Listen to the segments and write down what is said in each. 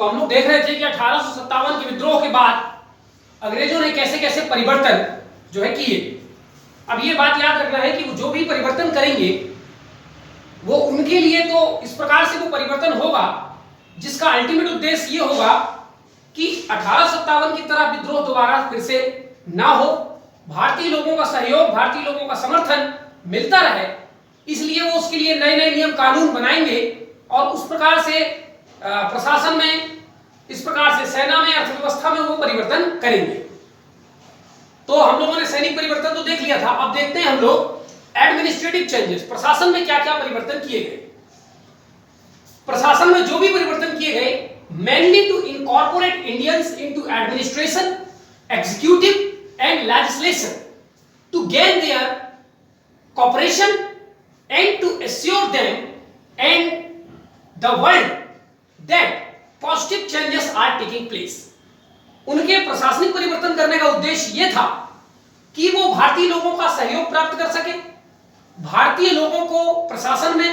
तो हम लोग देख रहे थे कि 1857 के विद्रोह के बाद अंग्रेजों ने कैसे कैसे परिवर्तन जो है किए। अब ये बात याद रखना है कि वो जो भी परिवर्तन करेंगे वो उनके लिए तो इस प्रकार से वो परिवर्तन होगा जिसका अल्टीमेट उद्देश्य ये होगा कि 1857 की तरह विद्रोह दोबारा फिर से ना हो, भारतीय लोगों का सहयोग, भारतीय लोगों का समर्थन मिलता रहे। इसलिए वो उसके लिए नए नए नियम कानून बनाएंगे और उस प्रकार से प्रशासन में, इस प्रकार से सेना में, अर्थव्यवस्था में वो परिवर्तन करेंगे। तो हम लोगों ने सैनिक परिवर्तन तो देख लिया था, अब देखते हैं हम लोग एडमिनिस्ट्रेटिव चेंजेस, प्रशासन में क्या क्या परिवर्तन किए गए। प्रशासन में जो भी परिवर्तन किए गए, mainly to incorporate Indians into administration, executive and legislation to gain their cooperation and to assure them and the world that positive changes are taking place। उनके प्रशासनिक परिवर्तन करने का उद्देश्य यह था कि वो भारतीय लोगों का सहयोग प्राप्त कर सके, भारतीय लोगों को प्रशासन में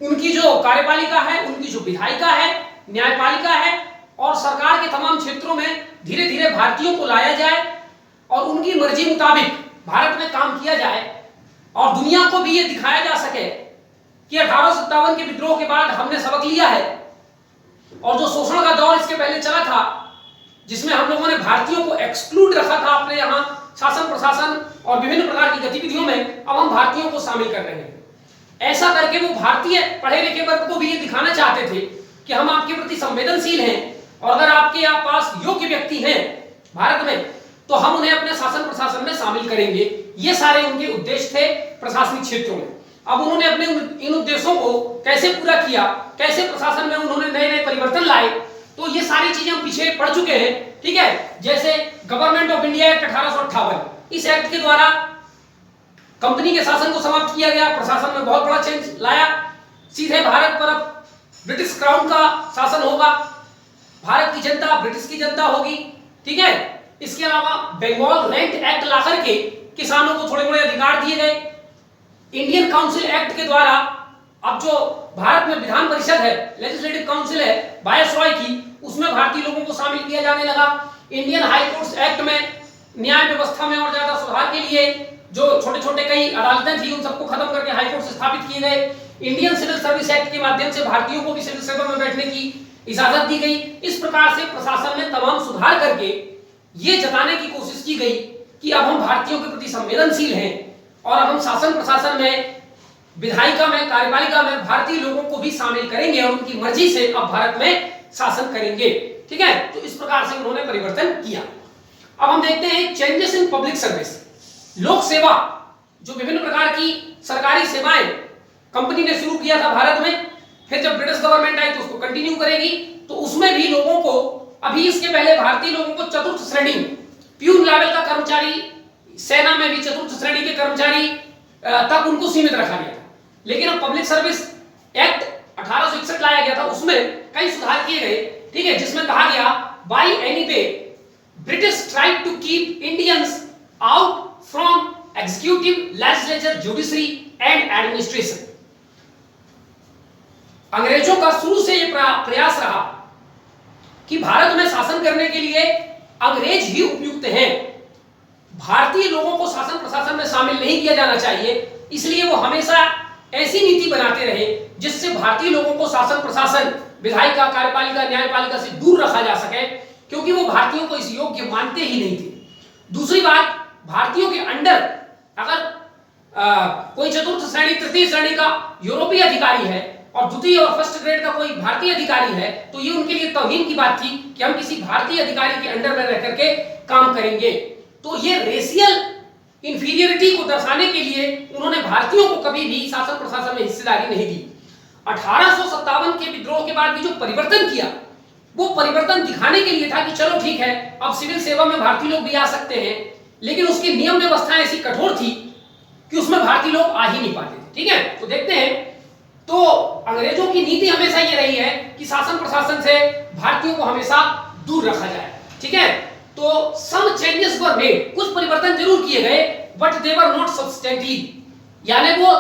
उनकी जो कार्यपालिका है, उनकी जो विधायिका है, न्यायपालिका है और सरकार के तमाम क्षेत्रों में धीरे धीरे भारतीयों को लाया जाए और उनकी मर्जी मुताबिक भारत में काम किया जाए और दुनिया को भी ये दिखाया जा सके कि 1857 के विद्रोह के बाद हमने सबक लिया है और जो शोषण का दौर इसके पहले चला था जिसमें हम लोगों ने भारतीयों को एक्सक्लूड रखा था अपने यहाँ शासन प्रशासन और विभिन्न प्रकार की गतिविधियों में, अब हम भारतीयों को शामिल कर रहे हैं। ऐसा करके वो भारतीय पढ़े लिखे वर्ग को भी ये दिखाना चाहते थे कि हम आपके प्रति संवेदनशील हैं और अगर आपके पास योग्य व्यक्ति हैं भारत में तो हम उन्हें अपने शासन प्रशासन में शामिल करेंगे। ये सारे उनके उद्देश्य थे प्रशासनिक क्षेत्रों में। अब उन्होंने अपने इन उद्देश्यों को कैसे पूरा किया, कैसे प्रशासन में उन्होंने नए नए परिवर्तन लाए, तो ये सारी चीजें हम पीछे पढ़ चुके हैं, ठीक है। जैसे गवर्नमेंट ऑफ इंडिया एक्ट 1858, इस एक्ट के द्वारा कंपनी के शासन को समाप्त किया गया, प्रशासन में बहुत बड़ा चेंज लाया। सीधे भारत पर अब ब्रिटिश क्राउन का शासन होगा, भारत की जनता ब्रिटिश की जनता होगी, ठीक है। इसके अलावा बंगाल रेंट एक्ट ला करके किसानों को थोड़े बड़े अधिकार दिए गए। इंडियन काउंसिल एक्ट के द्वारा अब जो भारत में विधान परिषद है, लेजिस्लेटिव काउंसिल है वायसरॉय की, उसमें भारतीय लोगों को शामिल किया जाने लगा। इंडियन हाई कोर्ट्स एक्ट में न्याय व्यवस्था में और ज्यादा सुधार के लिए जो छोटे छोटे कई अदालतें थी उन सबको खत्म करके हाई कोर्ट स्थापित किए गए। इंडियन सिविल सर्विस एक्ट के माध्यम से भारतीयों को भी सिविल सेवा में बैठने की इजाजत दी गई। इस प्रकार से प्रशासन में तमाम सुधार करके ये जताने की कोशिश की गई कि अब हम भारतीयों के प्रति संवेदनशील हैं और अब हम शासन प्रशासन में, विधायिका में, कार्यपालिका में भारतीय लोगों को भी शामिल करेंगे और उनकी मर्जी से अब भारत में शासन करेंगे, ठीक है। तो इस प्रकार से उन्होंने परिवर्तन किया। अब हम देखते हैं चेंजेस इन पब्लिक सर्विस, लोक सेवा, जो विभिन्न प्रकार की सरकारी सेवाएं कंपनी ने शुरू किया था भारत में, फिर जब ब्रिटिश गवर्नमेंट आई तो उसको कंटिन्यू करेगी। तो उसमें भी लोगों को, अभी इसके पहले भारतीय लोगों को चतुर्थ श्रेणी, प्यून लेवल का कर्मचारी, सेना में भी चतुर्थ श्रेणी के कर्मचारी तक उनको सीमित रखा गया था। लेकिन अब पब्लिक सर्विस एक्ट 1861 लाया गया था, उसमें कई सुधार किए गए, ठीक है, जिसमें कहा गया by any way British tried to keep Indians out from executive, legislature, judiciary and administration. अंग्रेजों का शुरू से यह प्रयास रहा कि भारत में शासन करने के लिए अंग्रेज ही उपयुक्त हैं, भारतीय लोगों को शासन प्रशासन में शामिल नहीं किया जाना चाहिए। इसलिए वो हमेशा ऐसी नीति बनाते रहे जिससे भारतीय लोगों को शासन प्रशासन, विधायिका, कार्यपालिका, न्यायपालिका से दूर रखा जा सके, क्योंकि वो भारतीयों को इस योग्य मानते ही नहीं थे। दूसरी बात, भारतीयों के अंडर अगर कोई चतुर्थ श्रेणी, तृतीय श्रेणी का यूरोपीय अधिकारी है और द्वितीय और फर्स्ट ग्रेड का कोई भारतीय अधिकारी है तो ये उनके लिए तौहीन की बात थी कि हम किसी भारतीय अधिकारी के अंडर में रह करके काम करेंगे। तो ये रेशियल इंफीरियरिटी को दर्शाने के लिए उन्होंने भारतीयों को कभी भी शासन प्रशासन में हिस्सेदारी नहीं दी। 1857 के विद्रोह के बाद भी जो परिवर्तन किया, वो परिवर्तन दिखाने के लिए था कि चलो ठीक है, अब सिविल सेवा में भारतीय लोग भी आ सकते हैं, लेकिन उसकी नियम व्यवस्था ऐसी कठोर थी कि उसमें भारतीय लोग आ ही नहीं पाते थे, ठीक है। तो देखते हैं, तो अंग्रेजों की नीति हमेशा ये रही है कि शासन प्रशासन से भारतीयों को हमेशा दूर रखा जाए, ठीक है। तो सम चेंजेस वर मेड, कुछ परिवर्तन जरूर किए गए, but they were not substantive, यानी वो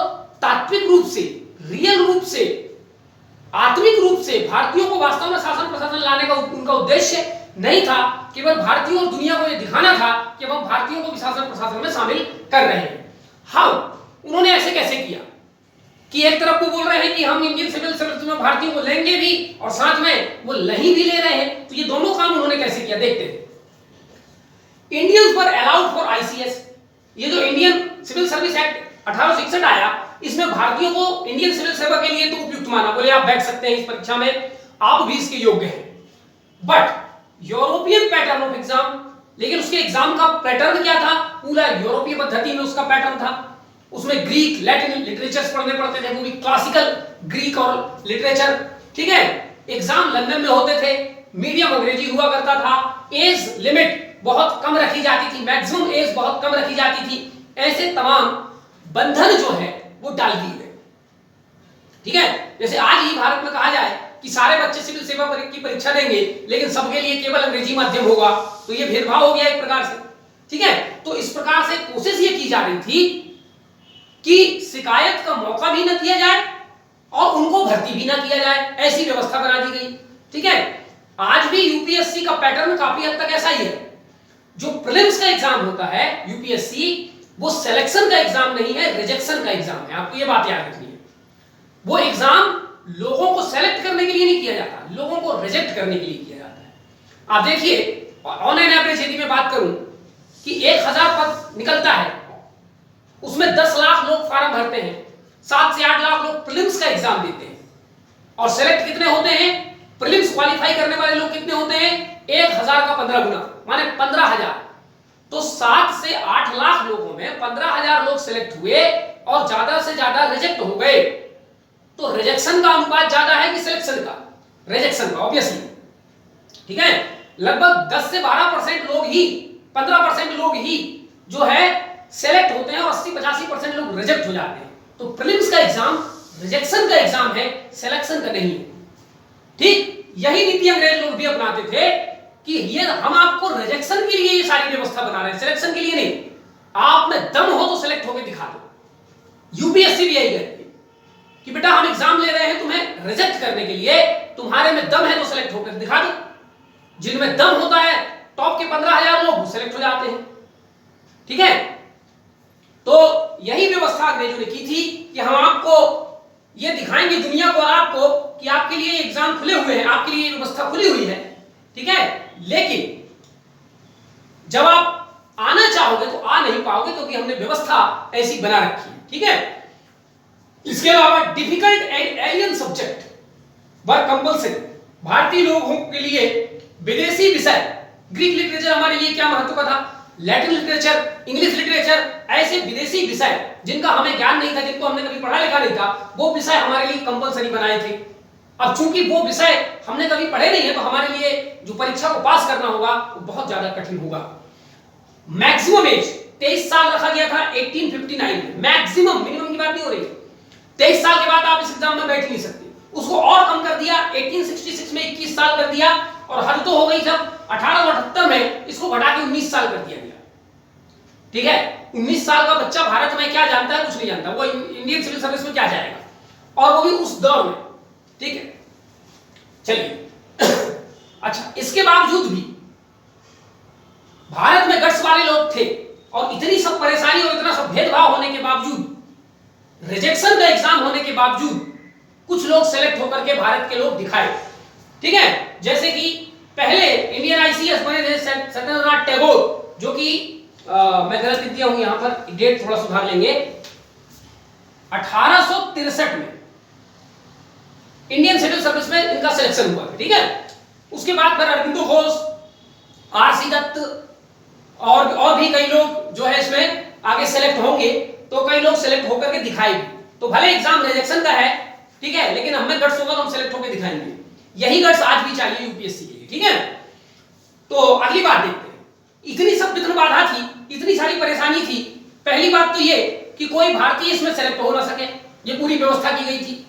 तात्विक रूप से, रियल रूप से आत्मिक रूप से भारतीयों को वास्तव में शासन प्रशासन लाने का उनका उद्देश्य नहीं था। केवल भारतीयों और दुनिया को यह दिखाना था कि हम भारतीयों को भी शासन प्रशासन में शामिल कर रहे हैं। हाउ, उन्होंने ऐसे कैसे किया कि एक तरफ वो बोल रहे हैं कि हम इंडियन सिविल सर्विस में भारतीयों को लेंगे भी और साथ में वो नहीं भी ले रहे हैं, तो ये दोनों काम उन्होंने कैसे किया देखते हैं। Indians were allowed for ICS, ये जो इंडियन सिविल सर्विस एक्ट 1861 आया, इसमें भारतीयों को इंडियन सिविल सेवा के लिए तो उपयुक्त माना, बोले आप बैठ सकते हैं इस परीक्षा में, आप भी इसके योग्य हैं। But European pattern of exam, लेकिन उसके एग्जाम का पैटर्न क्या था, पूरा यूरोपीय पद्धति में उसका पैटर्न था। उसमें ग्रीक लैटिन लिटरेचर्स पढ़ने पड़ते थे, वो भी क्लासिकल ग्रीक और लिटरेचर, ठीक है। एग्जाम लंदन में होते थे, मीडियम अंग्रेजी हुआ करता था, एज लिमिट बहुत कम रखी जाती थी, मैक्सिमम एज बहुत कम रखी जाती थी। ऐसे तमाम बंधन जो है वो डाल दिए गए, ठीक है। जैसे आज ही भारत में कहा जाए कि सारे बच्चे सिविल सेवा की परीक्षा देंगे लेकिन सबके लिए केवल अंग्रेजी माध्यम होगा, तो ये भेदभाव हो गया एक प्रकार से, ठीक है। तो इस प्रकार से कोशिश ये की जा रही थी कि शिकायत का मौका भी न दिया जाए और उनको भर्ती भी ना किया जाए, ऐसी व्यवस्था बना दी गई, ठीक है। आज भी यूपीएससी का पैटर्न काफी हद तक ऐसा ही है। जो प्रीलिम्स का एग्जाम होता है यूपीएससी, वो सिलेक्शन का एग्जाम नहीं है, रिजेक्शन का एग्जाम है। आपको ये बात याद रखनी है। वो एग्जाम लोगों को सेलेक्ट करने के लिए नहीं किया जाता, लोगों को रिजेक्ट करने के लिए किया जाता है। आप देखिए, ऑन एन एवरेज यदि मैं बात करूं कि 1000 पद निकलता है, उसमें 10 लाख लोग फॉर्म भरते हैं, 7 से 8 लाख लोग प्रीलिम्स का एग्जाम देते हैं, और सेलेक्ट कितने होते हैं, प्रीलिम्स क्वालिफाई करने वाले लोग कितने होते हैं, 1000 का 15 गुना, माने 15,000। तो 7 से 8 लाख लोगों में 15,000 लोग सिलेक्ट हुए और ज्यादा से ज्यादा रिजेक्ट हो गए। तो रिजेक्शन का अनुपात ज्यादा है कि सिलेक्शन का, रिजेक्शन का ऑब्वियसली, ठीक है। लगभग 10 से 12% लोग ही, 15% लोग ही जो है सेलेक्ट होते हैं और 80-85% लोग रिजेक्ट हो जाते हैं। तो प्रीलिम्स का एग्जाम रिजेक्शन का एग्जाम है, सिलेक्शन का नहीं है, ठीक। यही नीति अंग्रेज लोग भी अपनाते थे कि ये हम आपको रिजेक्शन के लिए ये सारी व्यवस्था बना रहे हैं, सिलेक्शन के लिए नहीं। आप में दम हो तो सिलेक्ट होकर दिखा दो। यूपीएससी भी यही कहती है कि बेटा हम एग्जाम ले रहे हैं तुम्हें रिजेक्ट करने के लिए, तुम्हारे में दम है तो सिलेक्ट होकर दिखा दो। जिनमें दम होता है, टॉप के 15,000 लोग सिलेक्ट हो जाते हैं, ठीक है। तो यही व्यवस्था अंग्रेजों ने की थी कि हम आपको ये दिखाएंगे दुनिया को और आपको कि आपके लिए एग्जाम खुले हुए हैं, आपके लिए व्यवस्था खुली हुई है, ठीक है। लेकिन जब आप आना चाहोगे तो आ नहीं पाओगे, क्योंकि हमने व्यवस्था ऐसी बना रखी है, ठीक है। इसके अलावा difficult and alien subject were compulsory, भारतीय लोगों के लिए विदेशी विषय, ग्रीक लिटरेचर हमारे लिए क्या महत्व का था, लैटिन लिटरेचर, इंग्लिश लिटरेचर, ऐसे विदेशी विषय जिनका हमें ज्ञान नहीं था, जिनको हमने कभी पढ़ा लिखा नहीं था, वो विषय हमारे लिए कंपल्सरी बनाए थे। अब चूंकि वो विषय हमने कभी पढ़े नहीं है, तो हमारे लिए जो परीक्षा को पास करना होगा वो बहुत ज्यादा कठिन होगा। मैक्सिमम एज 23 साल रखा गया था 1859 में, मैक्सिमम, मिनिमम की बात नहीं हो रही। 23 साल के बाद आप इस एग्जाम में बैठ नहीं सकते। उसको और कम कर दिया, 1866 में 21 साल कर दिया, और हद तो हो गई जब 1878 में इसको बढ़ा के 19 साल कर दिया गया, ठीक है। 19 साल का बच्चा भारत में क्या जानता है, कुछ नहीं जानता, वो इंडियन सिविल सर्विस में क्या जाएगा, और वो भी उस दौर में, ठीक है। चलिए अच्छा, इसके बावजूद भी भारत में गट्स वाले लोग थे, और इतनी सब परेशानी और इतना सब भेदभाव होने के बावजूद, रिजेक्शन का एग्जाम होने के बावजूद, कुछ लोग सेलेक्ट होकर के भारत के लोग दिखाए, ठीक है। जैसे कि पहले इंडियन आईसीएस बने थे सत्येंद्रनाथ टैगोर, जो कि मैं गलत लिख दिया हूं, यहां पर डेट थोड़ा सुधार लेंगे, 1863 में इंडियन सिविल सर्विस में इनका सिलेक्शन हुआ, ठीक है। उसके बाद फिर अरविंदो घोष, आरसी दत्त और भी कई लोग जो है इसमें आगे सेलेक्ट होंगे, तो कई लोग सेलेक्ट होकर के दिखाएंगे। तो भले एग्जाम रिजेक्शन का है, ठीक है, लेकिन हमें गट्स होगा तो हम सेलेक्ट होकर दिखाएंगे। यही गट्स आज भी चाहिए यूपीएससी के लिए, ठीक है। तो अगली बात देखते हैं। इतनी सब विघ्न बाधा थी, इतनी सारी परेशानी थी। पहली बात तो ये कि कोई भारतीय इसमें सेलेक्ट हो ना सके, ये पूरी व्यवस्था की गई थी,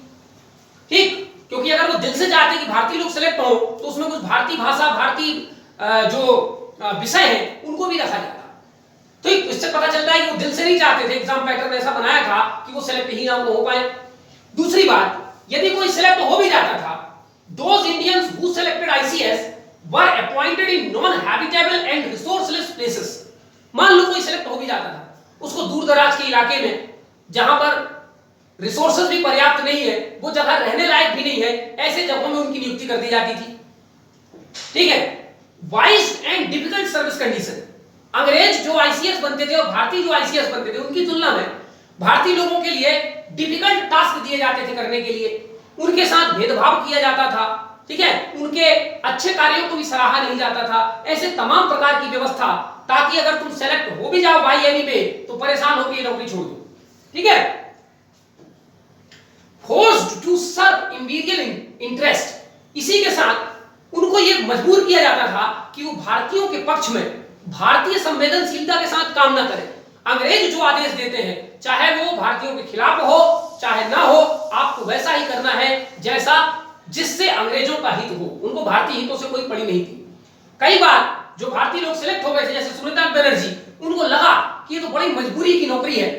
ठीक। क्योंकि अगर वो दिल से चाहते कि भारतीय लोग सेलेक्ट हो, तो उसमें कुछ भारतीय भाषा, भारतीय जो विषय है उनको भी रखा जाता। तो इससे पता चलता है कि वो दिल से नहीं चाहते थे, एग्जाम पैटर्न ऐसा बनाया था कि वो सेलेक्ट ही ना हो पाए। दूसरी बात, यदि कोई सिलेक्ट हो भी जाता selected in non habitable and resourceless places. मान लो कोई सिलेक्ट हो भी जाता था, उसको दूर दराज के इलाके में जहां पर रिसोर्सेज भी पर्याप्त नहीं है, वो जगह रहने लायक भी नहीं है, ऐसे जगहों में उनकी नियुक्ति कर दी जाती थी। ठीक है। Wise and difficult service condition. अंग्रेज जो आईसीएस बनते थे और भारतीय जो आईसीएस बनते थे, उनकी तुलना में भारतीय लोगों के लिए डिफिकल्ट टास्क दिए जाते थे करने के लिए, उनके साथ भेदभाव किया जाता था। ठीक है। उनके अच्छे कार्यों को भी सराहा नहीं जाता था। ऐसे तमाम प्रकार की व्यवस्था, ताकि अगर तुम सेलेक्ट हो भी जाओ बाई एनी वे तो परेशान होकर ये नौकरी छोड़ दो। ठीक है। Forced to serve imperial interest. इसी के साथ उनको ये मजबूर किया जाता था कि वो भारतीयों के पक्ष में भारतीय संवेदनशीलता के साथ काम ना करें। अंग्रेज जो आदेश देते हैं, चाहे वो भारतीयों के खिलाफ हो चाहे ना हो, आपको वैसा ही करना है जैसा जिससे अंग्रेजों का हित हो। उनको भारतीय हितों से कोई पड़ी नहीं थी। कई बार जो भारतीय लोग सिलेक्ट हो गए थे, जैसे सुनीता बनर्जी, उनको लगा कि ये तो बड़ी मजबूरी की नौकरी है,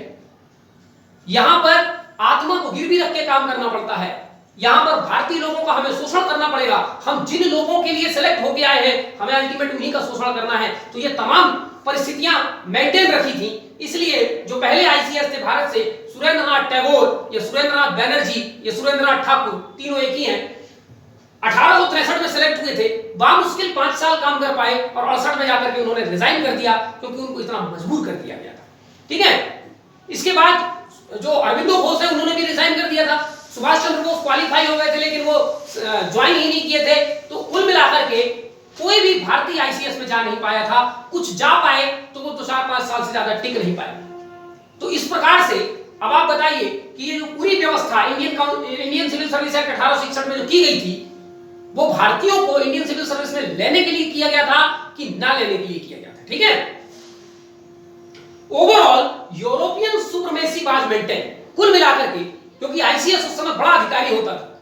यहां पर आत्मा को गिरवी रख के काम करना पड़ता है, यहां पर भारतीय लोगों का हमें शोषण करना पड़ेगा, हम जिन लोगों के लिए सिलेक्ट होके आए हैं हमें अल्टीमेट उन्हीं का शोषण करना है। तो ये तमाम परिस्थितियां मेंटेन रखी थी। इसलिए जो पहले आईसीएस थे भारत से, सुरेंद्रनाथ टैगोर या सुरेंद्रनाथ बैनर्जी या सुरेंद्रनाथ ठाकुर, तीनों एक ही हैं, 1863 में सिलेक्ट हुए थे। बामुश्किल 5 साल काम कर पाए और 68 में जाकर के उन्होंने रिजाइन कर दिया, क्योंकि उनको इतना मजबूर कर दिया गया था। ठीक है। इसके बाद जो अरविंदो घोष है, उन्होंने भी रिजाइन कर दिया था। सुभाष चंद्र बोस क्वालिफाई हो गए थे, लेकिन वो ज्वाइन ही नहीं किए थे। तो कुल मिलाकर के कोई भी भारतीय आईसीएस में जा नहीं पाया था। कुछ जा पाए तो वो तो 4-5 साल से ज्यादा टिक नहीं पाए। तो इस प्रकार से अब आप बताइए कि ये जो पूरी व्यवस्था इंडियन सिविल सर्विस एक्ट 1861 में जो की गई थी, वो भारतीयों को इंडियन सिविल सर्विस में लेने के लिए किया गया था कि ना लेने के लिए किया गया था। ठीक है। Overall European supremacy was maintain. कुल मिलाकर के, क्योंकि आईसीएस उस समय बड़ा अधिकारी होता था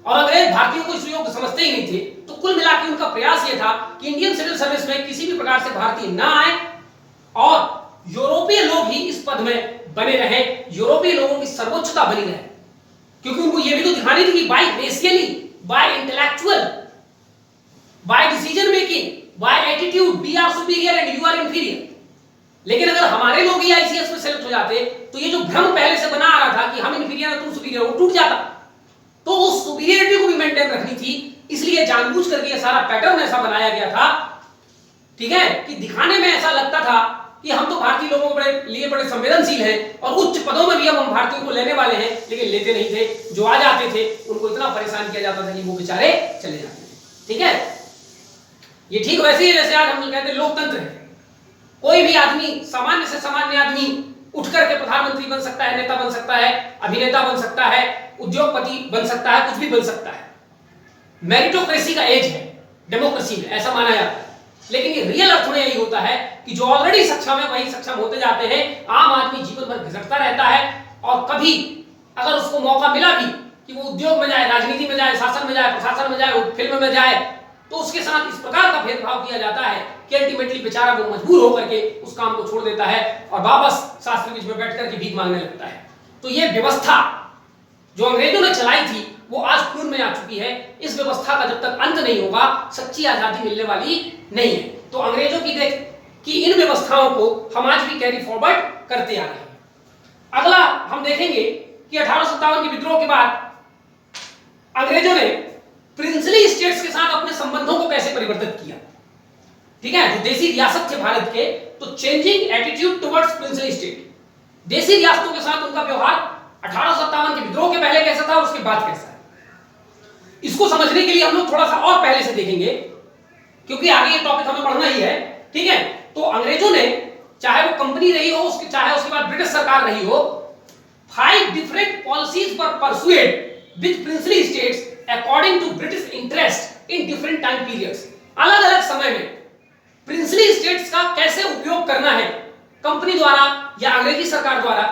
और अंग्रेज भारतीयों को इस योग समझते ही नहीं थे, तो कुल मिलाकर उनका प्रयास यह था कि इंडियन सिविल सर्विस में किसी भी प्रकार से भारतीय ना आए और यूरोपीय लोग ही इस पद में बने रहे, यूरोपीय लोगों की सर्वोच्चता बनी रहे। क्योंकि उनको यह भी तो दिखानी थी कि by racially, by intellectual, by decision making, by attitude we are superior and you are inferior. लेकिन अगर हमारे लोग ही आईसीएस में सेलेक्ट हो जाते तो ये जो भ्रम पहले से बना आ रहा था कि हम इंफीरियर हैं तुम सुपीरियर, वो टूट जाता। तो उस सुपीरियरिटी को भी मेंटेन रखनी थी, इसलिए जानबूझ करके ये सारा पैटर्न ऐसा बनाया गया था। ठीक है। कि दिखाने में ऐसा लगता था कि हम तो भारतीय लोगों के लिए बड़े संवेदनशील हैं और उच्च पदों में भी हम भारतीयों को लेने वाले हैं, लेकिन लेते नहीं थे। जो आ जाते थे उनको इतना परेशान किया जाता था कि वो बेचारे चले जाते थे। ठीक है। ये ठीक वैसे ही जैसे आज हम लोग कहते हैं लोकतंत्र है। कोई भी आदमी, सामान्य से सामान्य आदमी उठ करके प्रधानमंत्री बन सकता है, नेता बन सकता है, अभिनेता बन सकता है, उद्योगपति बन सकता है, कुछ भी बन सकता है। मेरिटोक्रेसी का एज है डेमोक्रेसी में, ऐसा माना जाता है। लेकिन ये रियल अर्थ में यही होता है कि जो ऑलरेडी सक्षम है वही सक्षम होते जाते हैं। आम आदमी जीवन भर घिसटता रहता है और कभी अगर उसको मौका मिला भी कि वो उद्योग में जाए, राजनीति में जाए, शासन में जाए, प्रशासन में जाए, फिल्म में जाए, तो उसके साथ इस प्रकार का भेदभाव किया जाता है कि अल्टीमेटली बेचारा वो मजबूर होकर के उस काम को छोड़ देता है और वापस शास्त्री बीच में बैठ करके भीख मांगने लगता है। तो ये व्यवस्था जो अंग्रेजों ने चलाई थी वो आज खून में आ चुकी है। इस व्यवस्था का जब तक अंत नहीं होगा सच्ची आजादी मिलने वाली नहीं है। तो अंग्रेजों की देख कि इन व्यवस्थाओं को हम आज भी कैरी फॉरवर्ड करते आ रहे हैं। अगला हम देखेंगे कि 1857 के विद्रोह के बाद अंग्रेजों ने प्रिंसली स्टेट्स के साथ अपने संबंधों को कैसे परिवर्तित किया। ठीक है। जो देसी रियासत थे भारत के, तो changing attitude towards princely state, देसी रियासतों के साथ उनका व्यवहार 1857 के विद्रोह के पहले कैसा था और उसके बाद कैसा है, इसको समझने के लिए हम लोग थोड़ा सा और पहले से देखेंगे, क्योंकि आगे ये टॉपिक हमें पढ़ना ही है। ठीक है। तो अंग्रेजों ने, चाहे वो कंपनी रही हो, चाहे उसके बाद ब्रिटिश सरकार रही हो, 5 different policies were pursued with princely states according to British interest in different time periods. अलग अलग समय में प्रिंसली स्टेट्स का कैसे उपयोग करना है कंपनी द्वारा या अंग्रेजी सरकार द्वारा,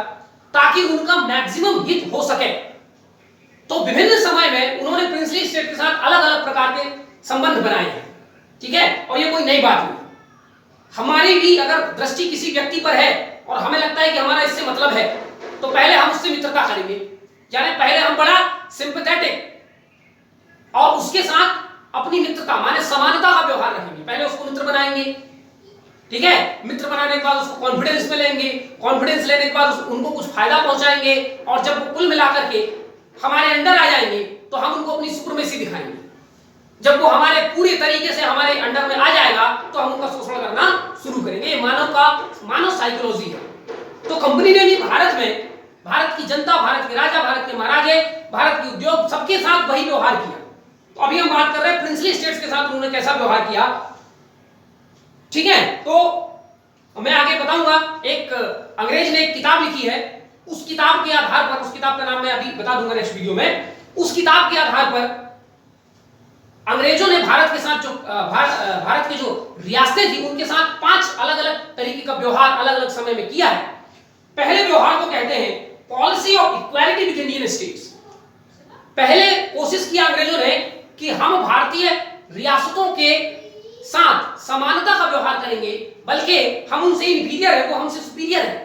ताकि उनका मैक्सिमम हित हो सके। तो विभिन्न समय में उन्होंने प्रिंसली स्टेट के साथ अलग अलग प्रकार के संबंध बनाए हैं। ठीक है। और ये कोई नई बात नहीं। हमारी भी अगर दृष्टि किसी व्यक्ति पर है और हमें लगता है कि हमारा इससे मतलब है, तो पहले हम उससे मित्रता करेंगे, यानी पहले हम बड़ा सिंपैथेटिक और उसके साथ अपनी मित्रता मित्रता माने समानता का व्यवहार रखेंगे। पहले उसको मित्र बनाएंगे, ठीक है, मित्र बनाने के बाद उसको कॉन्फिडेंस में लेंगे, कॉन्फिडेंस लेने के बाद उनको कुछ फायदा पहुंचाएंगे, और जब वो कुल मिलाकर के हमारे अंडर आ जाएंगे तो हम उनको अपनी सुप्रीमेसी दिखाएंगे। जब वो हमारे पूरी तरीके से हमारे अंडर में आ जाएगा तो हम उनका शोषण करना शुरू करेंगे। ये मानव साइकोलॉजी है। तो कंपनी ने भी भारत में, भारत की जनता, भारत के राजा, भारत के महाराजे, भारत के उद्योग, सबके साथ वही व्यवहार किया। तो अभी हम बात कर रहे हैं प्रिंसली स्टेट्स के साथ उन्होंने कैसा व्यवहार किया, ठीक है। तो मैं आगे बताऊंगा। एक अंग्रेज ने एक किताब लिखी है, उस किताब के आधार पर, उस किताब का नाम मैं अभी बता दूंगा नेक्स्ट वीडियो में, उस किताब के आधार पर अंग्रेजों ने भारत के साथ जो भारत के जो रियासतें थी उनके साथ 5 अलग अलग तरीके का व्यवहार अलग अलग समय में किया है। पहले व्यवहार को कहते हैं policy of equality with Indian states. पहले कोशिश किया अंग्रेजों ने कि हम भारतीय रियासतों के साथ समानता का व्यवहार करेंगे, बल्कि हम उनसे इंफीरियर है, वो हमसे सुपीरियर है,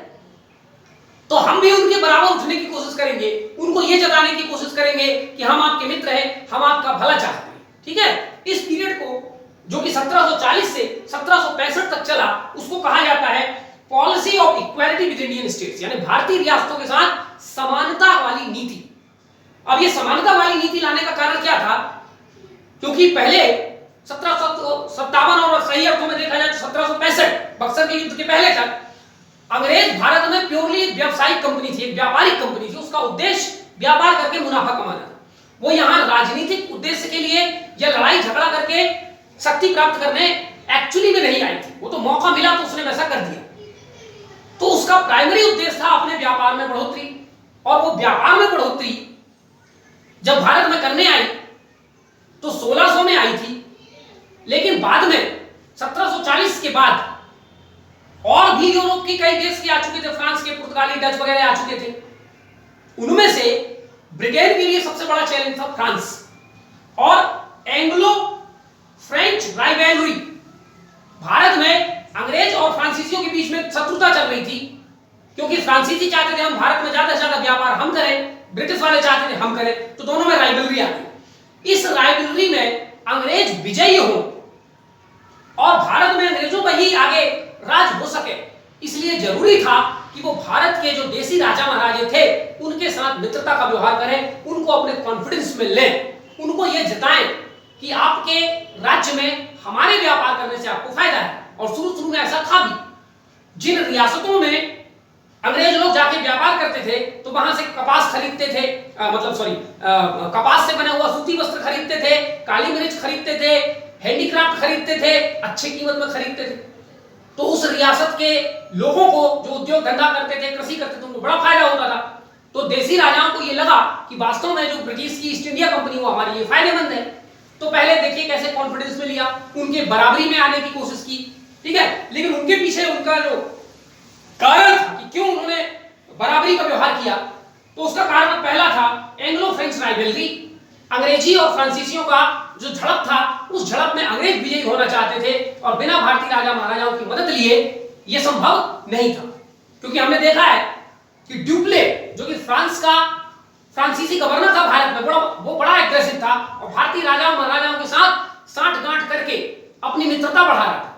तो हम भी उनके बराबर उठने की कोशिश करेंगे, उनको ये जताने की कोशिश करेंगे कि हम आपके मित्र हैं, हम आपका भला चाहते हैं, ठीक है। इस पीरियड को, जो कि 1740 से 1765 तक चला, उसको कहा जाता है policy of equality with Indian states, यानी भारतीय रियासतों के साथ समानता वाली नीति। अब ये समानता वाली नीति लाने का कारण क्या था? क्योंकि पहले 1757 और सही अर्थों में देखा जाए तो 1765 बक्सर के युद्ध के पहले तक अंग्रेज भारत में प्योरली व्यावसायिक कंपनी थी, एक व्यापारिक कंपनी थी। उसका उद्देश्य व्यापार करके मुनाफा कमाना था। वो यहां राजनीतिक उद्देश्य के लिए या लड़ाई झगड़ा करके शक्ति प्राप्त करने एक्चुअली में नहीं आई थी। वो तो मौका मिला तो उसने वैसा कर दिया। तो उसका प्राइमरी उद्देश्य था अपने व्यापार में बढ़ोतरी, और वो व्यापार में बढ़ोतरी जब भारत में करने आई तो 1600 में आई थी, लेकिन बाद में 1740 के बाद और भी यूरोप के कई देश के आ चुके थे, फ्रांस के, पुर्तगाली, डच वगैरह आ चुके थे। उनमें से ब्रिटेन के लिए सबसे बड़ा चैलेंज था फ्रांस, और एंग्लो फ्रेंच राइवलरी, भारत में अंग्रेज और फ्रांसीसियों के बीच में शत्रुता चल रही थी, क्योंकि फ्रांसीसी चाहते थे हम भारत में ज्यादा से ज्यादा व्यापार हम करें, ब्रिटिश वाले चाहते थे हम करें, तो दोनों में राइवलरी आती। इस राइवलरी में अंग्रेज विजयी हो और भारत में अंग्रेजों पर ही आगे राज हो सके, इसलिए जरूरी था कि वो भारत के जो देसी राजा महाराजे थे उनके साथ मित्रता का व्यवहार करें, उनको अपने कॉन्फिडेंस में लें, उनको ये जताएं कि आपके राज्य में हमारे व्यापार करने से आपको फायदा है। और शुरू में ऐसा था भी, जिन रियासतों में अंग्रेज लोग जाके व्यापार करते थे तो वहां से कपास खरीदते थे, कपास से बना हुआ सूती वस्त्र खरीदते थे, काली मिर्च खरीदते थे, हैंडीक्राफ्ट खरीदते थे, अच्छी कीमत में खरीदते थे। तो उस रियासत के लोगों को जो उद्योग धंधा करते थे, कृषि करते थे, उनको बड़ा फायदा होता था। तो देसी राजाओं को ये लगा कि वास्तव में जो ब्रिटिश की ईस्ट इंडिया कंपनी वो हमारे लिए फायदेमंद है। तो पहले देखिए कैसे कॉन्फिडेंस में लिया, उनके बराबरी में आने की कोशिश की, ठीक है। लेकिन उनके पीछे उनका जो कारण था कि क्यों उन्होंने बराबरी का व्यवहार किया, तो उसका कारण पहला था एंग्लो फ्रेंच राइवलरी। अंग्रेजी और फ्रांसीसियों का जो झड़प था, उस झड़प में अंग्रेज विजयी होना चाहते थे और बिना भारतीय राजा महाराजाओं की मदद लिए यह संभव नहीं था। क्योंकि हमने देखा है कि ड्यूप्ले, जो कि फ्रांस का फ्रांसीसी गवर्नर था भारत में, वो बड़ा एग्रेसिव था और भारतीय राजाओं महाराजाओं के साथ साठगांठ करके अपनी मित्रता बढ़ा रहा था।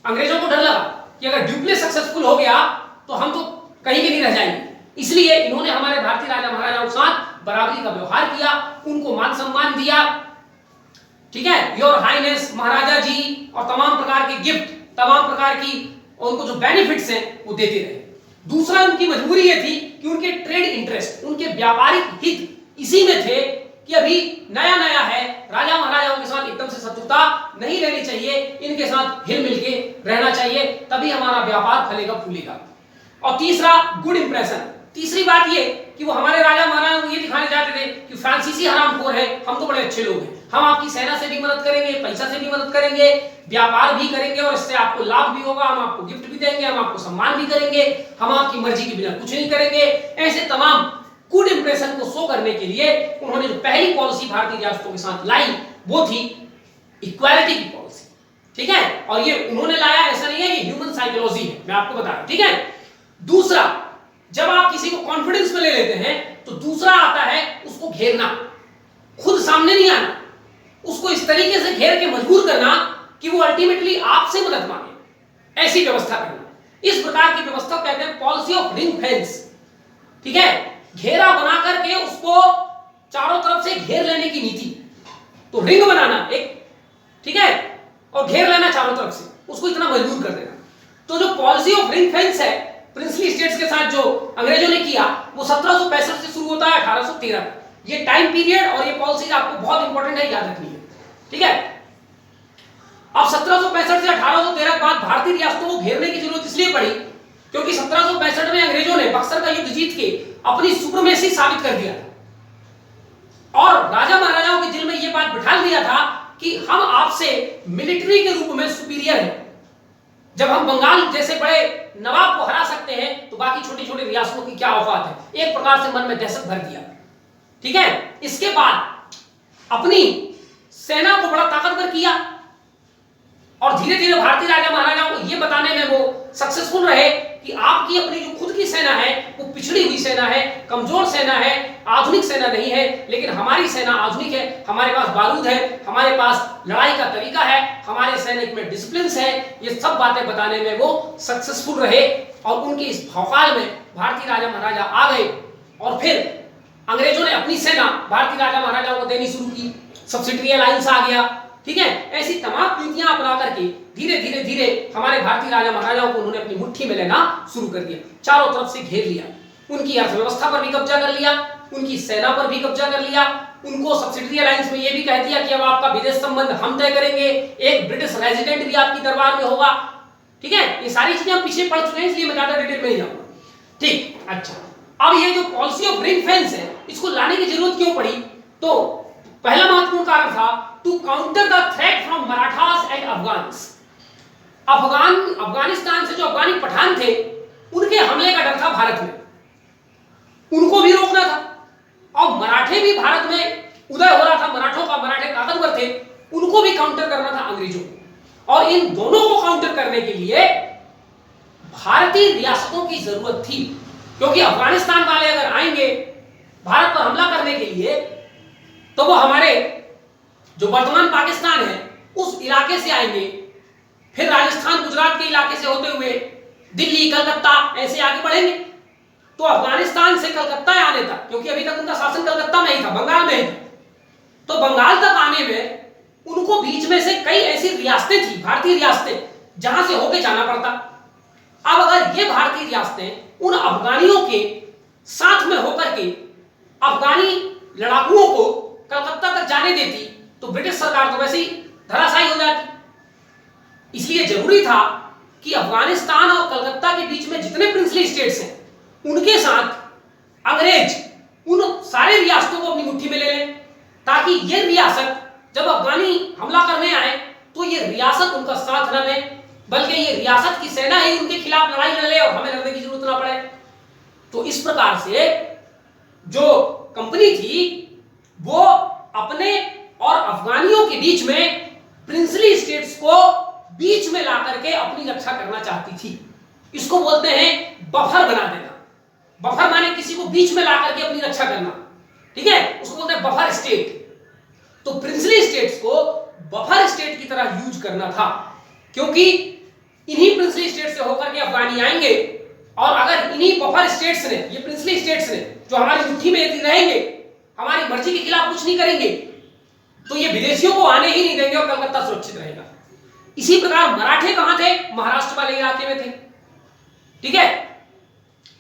अंग्रेजों को डर लगा कि अगर ड्यूप्ले सक्सेसफुल हो गया तो हम तो कहीं के नहीं रह जाएंगे, इसलिए इन्होंने हमारे भारतीय राजा महाराजाओं के साथ बराबरी का व्यवहार किया, उनको मान सम्मान दिया, ठीक है, योर हाइनेस महाराजा जी, और तमाम प्रकार के गिफ्ट, तमाम प्रकार की उनको जो बेनिफिट्स हैं वो देते रहे। दूसरा उनकी मजबूरी ये थी कि उनके ट्रेड इंटरेस्ट, उनके व्यापारिक हित इसी में थे कि अभी नया नया है, राजा महाराजाओं के साथ एकदम से शत्रुता नहीं रहनी चाहिए, इनके साथ हिल मिल के रहना चाहिए, तभी हमारा व्यापार फलेगा फूलेगा। और तीसरा गुड इंप्रेशन, तीसरी बात ये कि वो हमारे राजा महाराजा को ये दिखाने चाहते थे कि फ्रांसीसी हरामखोर है, हम तो बड़े अच्छे लोग हैं, हम आपकी सेना से भी मदद करेंगे, पैसा से भी मदद करेंगे, व्यापार भी करेंगे और इससे आपको लाभ भी होगा, हम आपको गिफ्ट भी देंगे, हम आपको सम्मान भी करेंगे, हम आपकी मर्जी के बिना कुछ नहीं करेंगे। ऐसे तमाम गुड इंप्रेशन को शो करने के लिए उन्होंने जो पहली पॉलिसी भारतीय रियासतों के साथ लाई वो थी इक्वालिटी की पॉलिसी, ठीक है। और ये उन्होंने लाया, ऐसा नहीं है, ये ह्यूमन साइकोलॉजी है, मैं आपको बता रहा हूं, ठीक है। दूसरा, जब आप किसी को कॉन्फिडेंस में ले लेते हैं तो दूसरा आता है उसको घेरना, खुद सामने नहीं आना, उसको इस तरीके से घेर के मजबूर करना कि वो अल्टीमेटली आपसे मदद मांगे, ऐसी व्यवस्था करना। इस प्रकार की व्यवस्था कहते हैं पॉलिसी ऑफ रिंग फेंस। ठीक है, घेरा बना करके उसको चारों तरफ से घेर लेने की नीति। तो रिंग बनाना एक, ठीक है, और घेर लेना चारों तरफ से, उसको इतना मजबूर कर देना। तो जो पॉलिसी ऑफ रिंग फेंस है प्रिंसली स्टेट्स के साथ जो अंग्रेजों ने किया, वो 1765 से शुरू होता है 1813। ये टाइम पीरियड और ये पॉलिसी आपको बहुत इंपॉर्टेंट है, याद रखनी है। ठीक है, अब 1765 से 1813 के बाद भारतीय रियासतों को घेरने की जरूरत इसलिए पड़ी क्योंकि 1765 में अंग्रेजों ने बक्सर का युद्ध जीत के अपनी सुप्रीमेसी साबित कर दिया था और राजा महाराजाओं के दिल में यह बात बिठा दिया था कि हम आपसे मिलिट्री के रूप में सुपीरियर हैं। जब हम बंगाल जैसे बड़े नवाब को हरा सकते हैं तो बाकी छोटी छोटी रियासतों की क्या औकात है। एक प्रकार से मन में दहशत भर दिया। ठीक है, इसके बाद अपनी सेना को बड़ा ताकतवर किया और धीरे धीरे भारतीय राजा महाराजाओं को यह बताने में वो सक्सेसफुल रहे कि आपकी अपनी जो खुद की सेना है वो पिछड़ी हुई सेना है, कमजोर सेना है, आधुनिक सेना नहीं है। लेकिन हमारी सेना आधुनिक है, हमारे पास बारूद है, हमारे पास लड़ाई का तरीका है, हमारे सैनिक में डिसिप्लिन है। ये सब बातें बताने में वो सक्सेसफुल रहे और उनकी इस भौकाल में भारतीय राजा महाराजा आ गए और फिर अंग्रेजों ने अपनी सेना भारतीय राजा महाराजाओं को देनी शुरू की। सब्सिडरी अलायंस आ गया। ठीक है, ऐसी तमाम नीतियां अपना करके धीरे धीरे धीरे हमारे भारतीय राजा महाराजाओं को उन्होंने अपनी मुट्ठी में लेना शुरू कर दिया, चारों तरफ से घेर लिया, उनकी अर्थव्यवस्था पर भी कब्जा कर लिया, उनकी सेना पर भी कब्जा कर लिया, उनको सब्सिडरी अलायंस में यह भी कह दिया कि अब आपका विदेश संबंध हम तय करेंगे, एक ब्रिटिश रेजिडेंट भी आपकी दरबार में होगा। ठीक है, ये सारी चीजें हम पीछे पढ़ चुके हैं इसलिए मैं ज्यादा डिटेल में नहीं जाऊंगा। ठीक, अच्छा, अब ये जो पॉलिसी ऑफ रिंग फेंस है इसको लाने की जरूरत क्यों पड़ी? तो पहला महत्वपूर्ण कारण था to counter the threat from Marathas and Afghans. Afghanistan से जो अफगानी पठान थे उनके हमले का डर था भारत में, उनको भी रोकना था और मराठे भी भारत में उदय हो रहा था, मराठों का, मराठे ताकतवर थे, उनको भी काउंटर करना था अंग्रेजों को। और इन दोनों को काउंटर करने के लिए भारतीय रियासतों की जरूरत थी क्योंकि अफगानिस्तान वाले अगर आएंगे भारत पर हमला करने के लिए तो वो हमारे जो वर्तमान पाकिस्तान है उस इलाके से आएंगे, फिर राजस्थान गुजरात के इलाके से होते हुए दिल्ली कलकत्ता ऐसे आगे बढ़ेंगे। तो अफगानिस्तान से कलकत्ता आने तक, क्योंकि अभी तक उनका शासन कलकत्ता में ही था, बंगाल में ही था, तो बंगाल तक आने में उनको बीच में से कई ऐसी रियासतें थी, भारतीय रियासतें, जहां से होके जाना पड़ता। अब अगर ये भारतीय रियासतें उन अफगानियों के साथ में होकर के अफगानी लड़ाकुओं को कलकत्ता तक जाने देती तो ब्रिटिश सरकार तो वैसे ही धराशायी हो जाती। इसलिए जरूरी था कि अफगानिस्तान और कलकत्ता के बीच में जितने प्रिंसली स्टेट्स हैं उनके साथ अंग्रेज उन सारे रियासतों को अपनी मुट्ठी में ले लें ताकि ये रियासत जब अफगानी हमला करने आए तो ये रियासत उनका साथ न दे, बल्कि ये रियासत की सेना ही उनके खिलाफ लड़ाई लड़े और हमें लड़ने की जरूरत ना पड़े। तो इस प्रकार से जो कंपनी थी वो अपने और अफगानियों के बीच में प्रिंसली स्टेट्स को बीच में ला करके अपनी रक्षा करना चाहती थी। इसको बोलते हैं बफर बना देना। बफर माने किसी को बीच में ला करके अपनी रक्षा करना। ठीक है, उसको बोलते हैं बफर स्टेट। तो प्रिंसली स्टेट्स को बफर स्टेट की तरह यूज करना था क्योंकि इन्हीं प्रिंसली स्टेट से होकर के अफगानी आएंगे और अगर इन्हीं बफर स्टेट्स ने, ये प्रिंसली स्टेट्स ने जो हमारी मुट्ठी में यदि रहेंगे, हमारी मर्जी के खिलाफ कुछ नहीं करेंगे, तो ये विदेशियों को आने ही नहीं देंगे और कलकत्ता सुरक्षित रहेगा। इसी प्रकार मराठे कहां थे? महाराष्ट्र वाले इलाके में थे। ठीक है,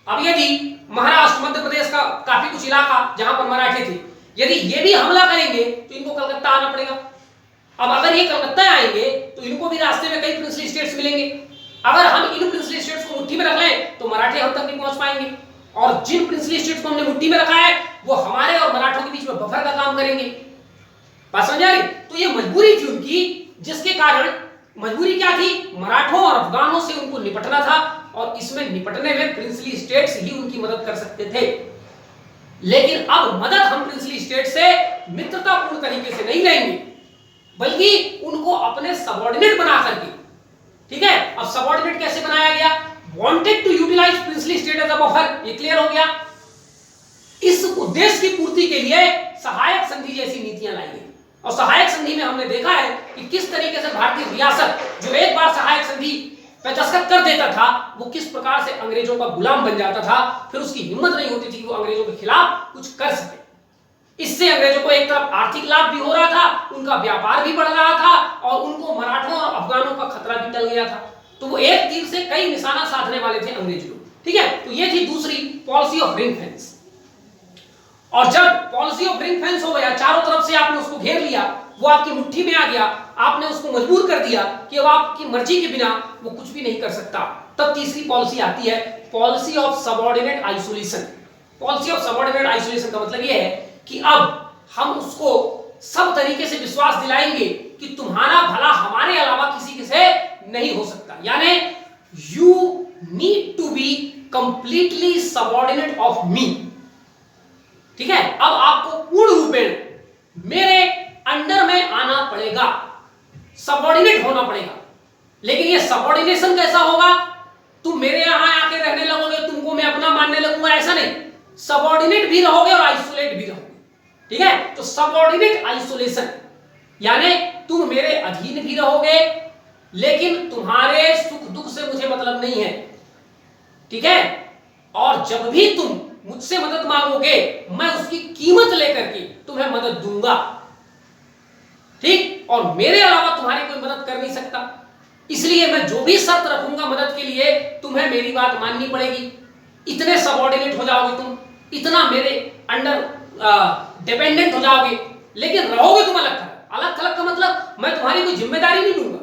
अब यदि महाराष्ट्र, मध्य प्रदेश का काफी कुछ इलाका जहां पर मराठे थे, यदि ये भी हमला करेंगे तो इनको कलकत्ता आना पड़ेगा। अब अगर ये कलकत्ता आएंगे तो इनको भी रास्ते में कई प्रिंसली स्टेट्स मिलेंगे। अगर हम इन प्रिंसली स्टेट्स को मुट्ठी में रख लें तो मराठे हम तक नहीं पहुंच पाएंगे और जिन प्रिंसली स्टेट्स को हमने मुट्ठी में रखा है वो हमारे और मराठों के बीच में बफर का काम करेंगे। बात समझ आ रही? तो ये मजबूरी थी उनकी, जिसके कारण मजबूरी क्या थी? मराठों और अफगानों से उनको निपटना था और इसमें निपटने में प्रिंसली स्टेट्स ही उनकी मदद कर सकते थे। लेकिन अब मदद हम प्रिंसली स्टेट से मित्रतापूर्ण तरीके से नहीं लेंगे, बल्कि उनको अपने सबऑर्डिनेट बना करके, ठीक है, अब सबऑर्डिनेट कैसे बनाया गया? Wanted to utilise princely state as a buffer, ये क्लियर हो गया। इस उद्देश्य की पूर्ति के लिए सहायक संधि जैसी नीतियां लाई गई। और सहायक संधि में हमने देखा है कि किस तरीके से भारतीय रियासत जो एक बार सहायक संधि पे दस्तखत कर देता था वो किस प्रकार से अंग्रेजों का गुलाम बन जाता था, फिर उसकी हिम्मत नहीं होती थी कि वो अंग्रेजों के खिलाफ कुछ कर सके। इससे अंग्रेजों को एक तरफ आर्थिक लाभ भी हो रहा था, उनका व्यापार भी बढ़ रहा था और उनको मराठों और अफगानों का खतरा भी टल गया था। तो वो एक तीर से कई निशाना साधने वाले थे अंग्रेज लोग। ठीक है, तो ये थी दूसरी पॉलिसी ऑफ रिंग फेंस। और जब पॉलिसी ऑफ रिंग फेंस हो गया, चारों तरफ से आपने उसको घेर लिया, वो आपकी मुट्ठी में आ गया, आपने उसको मजबूर कर दिया कि अब आपकी मर्जी के बिना वो कुछ भी नहीं कर सकता, तब तीसरी पॉलिसी आती है policy of subordinate isolation. Policy of subordinate isolation का मतलब ये है कि अब हम उसको सब तरीके से विश्वास दिलाएंगे कि तुम्हारा भला हमारे अलावा किसी से नहीं हो सकता, यानी you need to be completely subordinate of me. ठीक है, अब आपको पूर्ण रूपेण मेरे अंडर में आना पड़ेगा, सबऑर्डिनेट होना पड़ेगा। लेकिन ये सबऑर्डिनेशन कैसा होगा? तुम मेरे यहां आके रहने लगोगे, तुमको मैं अपना मानने लगूंगा, ऐसा नहीं। सबऑर्डिनेट भी रहोगे और आइसोलेट भी रहोगे। ठीक है, तो सबऑर्डिनेट आइसोलेशन यानी तुम मेरे अधीन भी रहोगे लेकिन तुम्हारे सुख दुख से मुझे मतलब नहीं है। ठीक है, और जब भी तुम मुझसे मदद मांगोगे मैं उसकी कीमत लेकर के तुम्हें मदद दूंगा। ठीक, और मेरे अलावा तुम्हारी कोई मदद कर नहीं सकता, इसलिए मैं जो भी शर्त रखूंगा मदद के लिए तुम्हें मेरी बात माननी पड़ेगी। इतने सबऑर्डिनेट हो जाओगे तुम, इतना मेरे अंडर डिपेंडेंट हो जाओगे, लेकिन रहोगे तुम अलग थलग। अलग थलग का मतलब मैं तुम्हारी कोई जिम्मेदारी नहीं लूंगा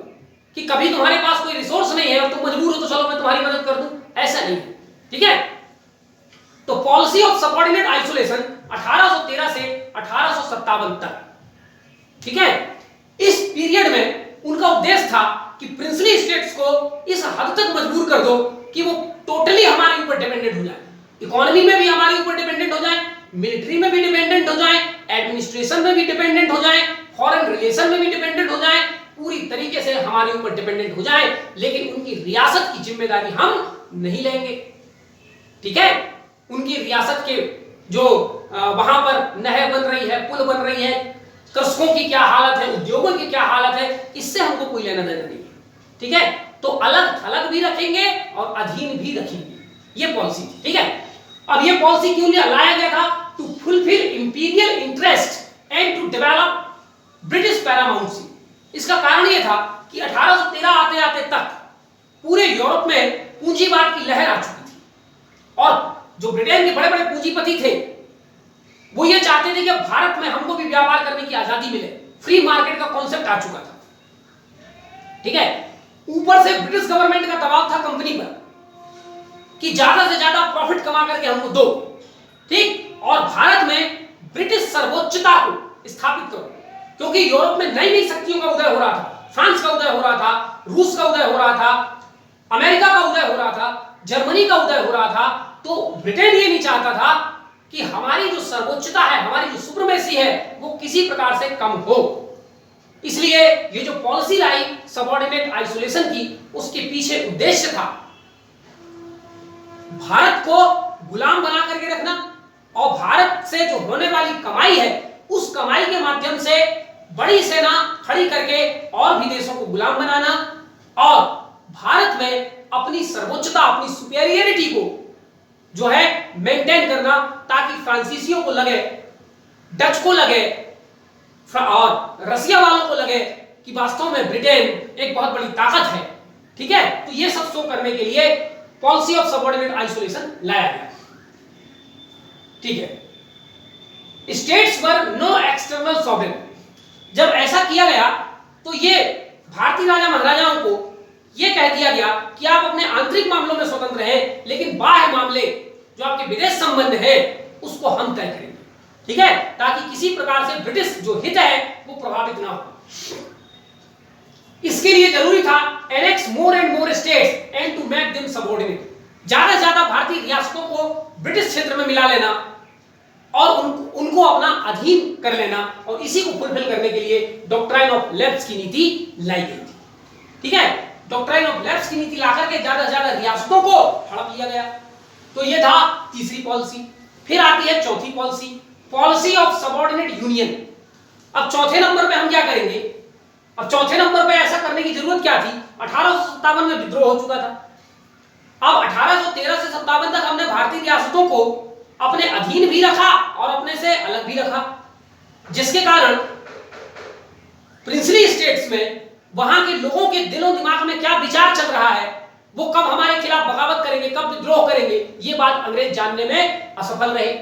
कि कभी तुम्हारे पास कोई रिसोर्स नहीं है और तुम मजबूर हो तो चलो मैं तुम्हारी मदद कर दूं, ऐसा नहीं है। ठीक है, तो पॉलिसी ऑफ सबऑर्डिनेट आइसोलेशन 1813 से 1857 तक। ठीक है, इस पीरियड में उनका उद्देश्य था कि प्रिंसली स्टेट्स को इस हद तक मजबूर कर दो कि वो टोटली हमारे ऊपर डिपेंडेंट हो जाए, इकोनॉमी में भी हमारे ऊपर डिपेंडेंट हो जाए, मिलिट्री में भी डिपेंडेंट हो जाए, एडमिनिस्ट्रेशन में भी डिपेंडेंट हो जाए, फॉरेन रिलेशन में भी डिपेंडेंट हो जाए, पूरी तरीके से हमारे ऊपर डिपेंडेंट हो जाए, लेकिन उनकी रियासत की जिम्मेदारी हम नहीं लेंगे। ठीक है, उनकी रियासत के जो वहां पर नहर बन रही है, पुल बन रही है, कृषकों की क्या हालत है, उद्योगों की क्या हालत है, इससे हमको कोई लेना देना नहीं है। ठीक है, तो अलग थलग भी रखेंगे और अधीन भी रखेंगे, ये पॉलिसी थी। ठीक है, अब ये पॉलिसी क्यों लाया गया था? To fulfil imperial interest and to develop British paramountcy. इसका कारण यह था कि 1813 आते आते तक पूरे यूरोप में पूंजीवाद की लहर आ चुकी थी और जो ब्रिटेन के बड़े बड़े पूंजीपति थे वो ये चाहते थे कि भारत में हमको भी व्यापार करने की आजादी मिले, फ्री मार्केट का कॉन्सेप्ट आ चुका था। ठीक है, ऊपर से ब्रिटिश गवर्नमेंट का दबाव था कंपनी पर कि ज्यादा से ज्यादा प्रॉफिट कमा करके हमको दो। ठीक, और भारत में ब्रिटिश सर्वोच्चता को स्थापित करो, क्योंकि यूरोप में नई नई शक्तियों का उदय हो रहा था, फ्रांस का उदय हो रहा था, रूस का उदय हो रहा था, अमेरिका का उदय हो रहा था, जर्मनी का उदय हो रहा था। तो ब्रिटेन ये नहीं चाहता था कि हमारी जो सर्वोच्चता है, हमारी जो सुप्रीमेसी है, वो किसी प्रकार से कम हो। इसलिए ये जो पॉलिसी लाई सबऑर्डिनेट आइसोलेशन की, उसके पीछे उद्देश्य था भारत को गुलाम बना करके रखना और भारत से जो होने वाली कमाई है उस कमाई के माध्यम से बड़ी सेना खड़ी करके और भी देशों को गुलाम बनाना और भारत में अपनी सर्वोच्चता, अपनी सुपेरियरिटी को जो है मेंटेन करना, ताकि फ्रांसीसियों को लगे, डच को लगे और रसिया वालों को लगे कि वास्तव में ब्रिटेन एक बहुत बड़ी ताकत है। ठीक है, तो ये सब शो करने के लिए पॉलिसी ऑफ सबऑर्डिनेट आइसोलेशन लाया गया। ठीक है, states were no external sovereign. जब ऐसा किया गया तो ये भारतीय राजा महाराजाओं को यह कह दिया गया कि आप अपने आंतरिक मामलों में स्वतंत्र हैं, लेकिन बाह्य मामले जो आपके विदेश संबंध है उसको हम तय करेंगे। ठीक है, ताकि किसी प्रकार से ब्रिटिश जो हित है वो प्रभावित ना हो। इसके लिए जरूरी था annex more and more states and to make them subordinate. ज्यादा से ज्यादा भारतीय रियासतों को ब्रिटिश क्षेत्र में मिला लेना और उनको अपना अधीन कर लेना, और इसी को फुलफिल करने के लिए डॉक्ट्राइन ऑफ लेफ्ट की नीति लाई गई थी। ठीक है, डॉक्ट्राइन ऑफ लेफ्ट की नीति लाकर के ज्यादा से ज्यादा रियासतों को हड़प लिया गया। तो ये था तीसरी पॉलिसी। फिर आती है चौथी policy, policy of subordinate union. अब चौथे नंबर पे हम क्या करेंगे? अब चौथे नंबर पे ऐसा करने की जरूरत क्या थी? 1857 में विद्रोह हो चुका था। अब 1813 से 57 तक हमने भारतीय रियासतों को अपने अधीन भी रखा और अपने से अलग भी रखा, जिसके कारण प्रिंसली स्टेट्स में वहां के लोगों के दिलों दिमाग में क्या विचार चल रहा है, वो कब हमारे खिलाफ बगावत करेंगे, कब विद्रोह करेंगे, ये बात अंग्रेज जानने में असफल रहे।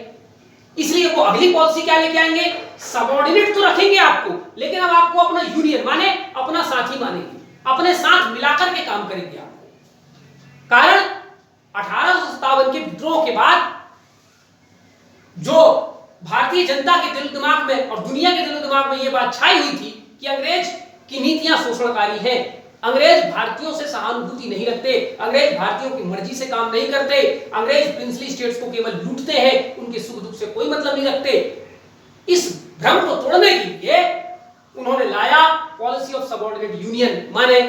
इसलिए वो अगली पॉलिसी क्या लेके आएंगे? सबऑर्डिनेट तो रखेंगे आपको, लेकिन अब आपको अपना यूनियन माने अपना साथी मानेंगे, अपने साथ मिलाकर के काम करेंगे आपको। कारण 1857 के विद्रोह के बाद जो भारतीय जनता के दिल दिमाग में और दुनिया के दिल दिमाग में यह बात छाई हुई थी कि अंग्रेज की नीतियां शोषणकारी हैं, अंग्रेज भारतीयों से सहानुभूति नहीं रखते, अंग्रेज भारतीयों की मर्जी से काम नहीं करते, अंग्रेज प्रिंसली स्टेट्स को केवल लूटते हैं, उनके सुख दुख से कोई मतलब नहीं रखते। इस भ्रम को तोड़ने के लिए उन्होंने लाया पॉलिसी ऑफ सबऑर्डिनेट यूनियन, माने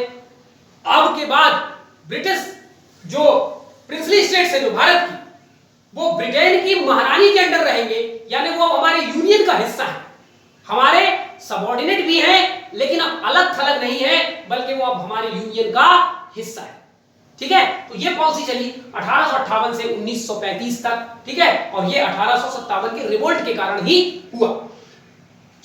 अब के बाद ब्रिटिश जो प्रिंसली स्टेट्स है जो भारत की, वो ब्रिटेन की महारानी के अंडर रहेंगे, यानी वो हमारे यूनियन का हिस्सा है, हमारे सबऑर्डिनेट भी हैं, लेकिन अब अलग थलग नहीं है, बल्कि वो अब हमारे यूनियन का हिस्सा है। ठीक है, तो ये पॉलिसी चली 1858 से 1935 तक। ठीक है, और ये 1857 के रिवोल्ट के कारण ही हुआ।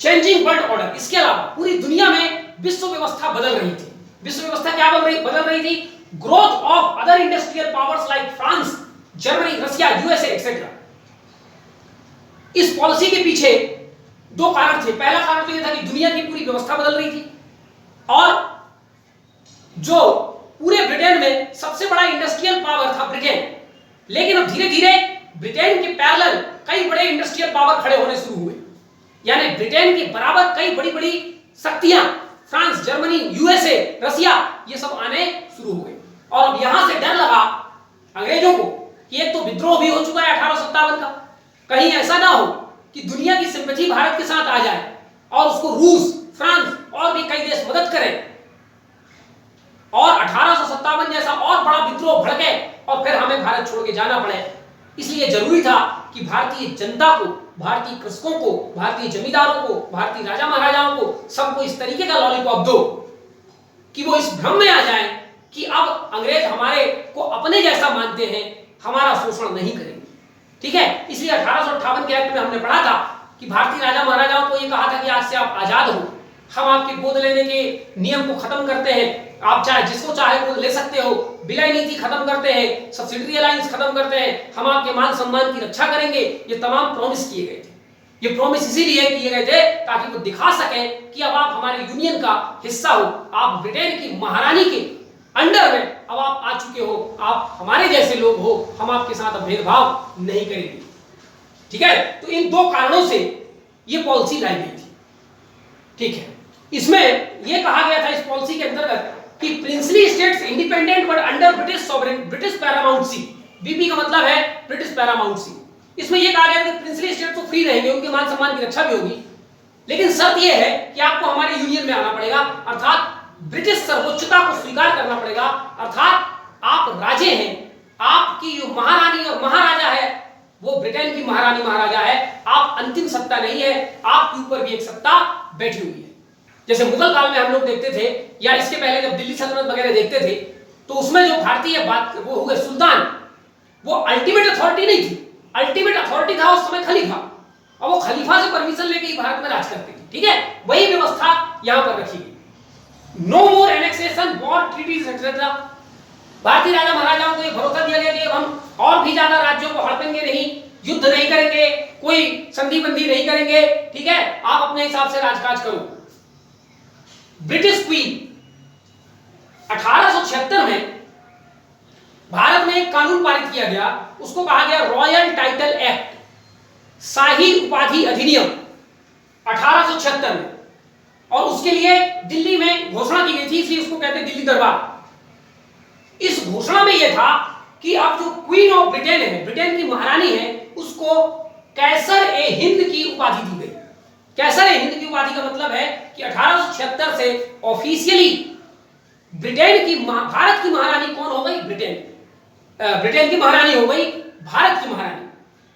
चेंजिंग वर्ल्ड ऑर्डर, इसके अलावा पूरी दुनिया में विश्व व्यवस्था बदल रही थी। विश्व व्यवस्था क्या बदल रही थी? Growth of other industrial powers like France, Germany, Russia, USA etcetera. इस पॉलिसी के पीछे दो कारण थे। पहला कारण तो यह था कि दुनिया की पूरी व्यवस्था बदल रही थी और जो पूरे ब्रिटेन में सबसे बड़ा इंडस्ट्रियल पावर था ब्रिटेन, लेकिन अब धीरे धीरे ब्रिटेन के पैरेलल कई बड़े इंडस्ट्रियल पावर खड़े होने शुरू हुए, यानी ब्रिटेन के बराबर कई बड़ी बड़ी शक्तियां फ्रांस, जर्मनी, यूएसए, रशिया, ये सब आने शुरू हुए। और अब यहां से डर लगा अंग्रेजों को कि एक तो विद्रोह भी हो चुका है 1857 का, कहीं ऐसा ना हो कि दुनिया की सिंपैथी भारत के साथ आ जाए और उसको रूस, फ्रांस और भी कई देश मदद करें और 1857 जैसा और बड़ा विद्रोह भड़के और फिर हमें भारत छोड़ के जाना पड़े। इसलिए जरूरी था कि भारतीय जनता को, भारतीय कृषकों को, भारतीय जमींदारों को, भारतीय राजा महाराजाओं को, सबको इस तरीके का लॉलीपॉप दो कि वो इस भ्रम में आ जाएं कि अब अंग्रेज हमारे को अपने जैसा मानते हैं, हमारा शोषण नहीं करेंगे। ठीक है, इसलिए 1858 के एक्ट में हमने पढ़ा था कि भारतीय राजा महाराजाओं को यह कहा था कि आज से आप आजाद हो, हम आपके गोद लेने के नियम को खत्म करते हैं, आप चाहे जिसको चाहे गोद ले सकते हो, विलय नीति खत्म करते हैं, सब्सिडरी अलायंस खत्म करते हैं, हम आपके मान सम्मान की रक्षा करेंगे। ये तमाम प्रॉमिस किए गए थे। ये प्रॉमिस इसीलिए किए गए थे ताकि वो दिखा सकें कि अब आप हमारे यूनियन का हिस्सा हो, आप ब्रिटेन की महारानी के अंडर में अब आप आ चुके हो, आप हमारे जैसे लोग हो, हम आपके साथ अब भेदभाव नहीं करेंगे। ठीक है, तो इन दो कारणों से ये पॉलिसी लाई गई थी। ठीक है, इसमें यह कहा गया था इस पॉलिसी के अंतर्गत कि princely states independent but under British sovereign, British paramountcy, BP का मतलब है ब्रिटिश पैरामाउंटसी। इसमें यह कहा गया कि प्रिंसली स्टेट तो फ्री रहेंगे, उनके मान सम्मान की रक्षा भी होगी, लेकिन शर्त यह है कि आपको हमारे यूनियन में आना पड़ेगा, अर्थात ब्रिटिश सर्वोच्चता को स्वीकार करना पड़ेगा, अर्थात आप राजे हैं, आपकी जो महारानी और महाराजा है वो ब्रिटेन की महारानी महाराजा है, आप अंतिम सत्ता नहीं है, आपके ऊपर भी एक सत्ता बैठी हुई है। जैसे मुगल काल में हम लोग देखते थे या इसके पहले जब दिल्ली सल्तनत वगैरह देखते थे तो उसमें जो भारतीय बात वो हुए सुल्तान, वो अल्टीमेट अथॉरिटी नहीं थी, अल्टीमेट अथॉरिटी था उस समय खलीफा, और वो खलीफा से परमिशन लेके ही भारत में राज करते थे। ठीक है, वही व्यवस्था यहां पर रखी गई। नो मोर एनेक्सेशन, वॉर ट्रीटीज एक्सेट्रा। भारतीय राजा महाराजाओं को यह भरोसा दिया गया कि हम और भी ज्यादा राज्यों को हड़पेंगे नहीं, युद्ध नहीं करेंगे, कोई संधि बंदी नहीं करेंगे। ठीक है, आप अपने हिसाब से राजकाज करो। ब्रिटिश क्वीन 1876 में भारत में एक कानून पारित किया गया, उसको कहा गया रॉयल टाइटल एक्ट, शाही उपाधि अधिनियम 1876 में, और उसके लिए दिल्ली में घोषणा की गई थी, इसलिए उसको कहते हैं दिल्ली दरबार। इस घोषणा में यह था कि अब जो क्वीन ऑफ ब्रिटेन है, ब्रिटेन की महारानी है, उसको कैसर ए हिंद की उपाधि दी गई। कैसर ए हिंद की उपाधि का मतलब है कि 1876 से ऑफिशियली ब्रिटेन की भारत की महारानी कौन हो गई? ब्रिटेन की महारानी हो गई भारत की महारानी,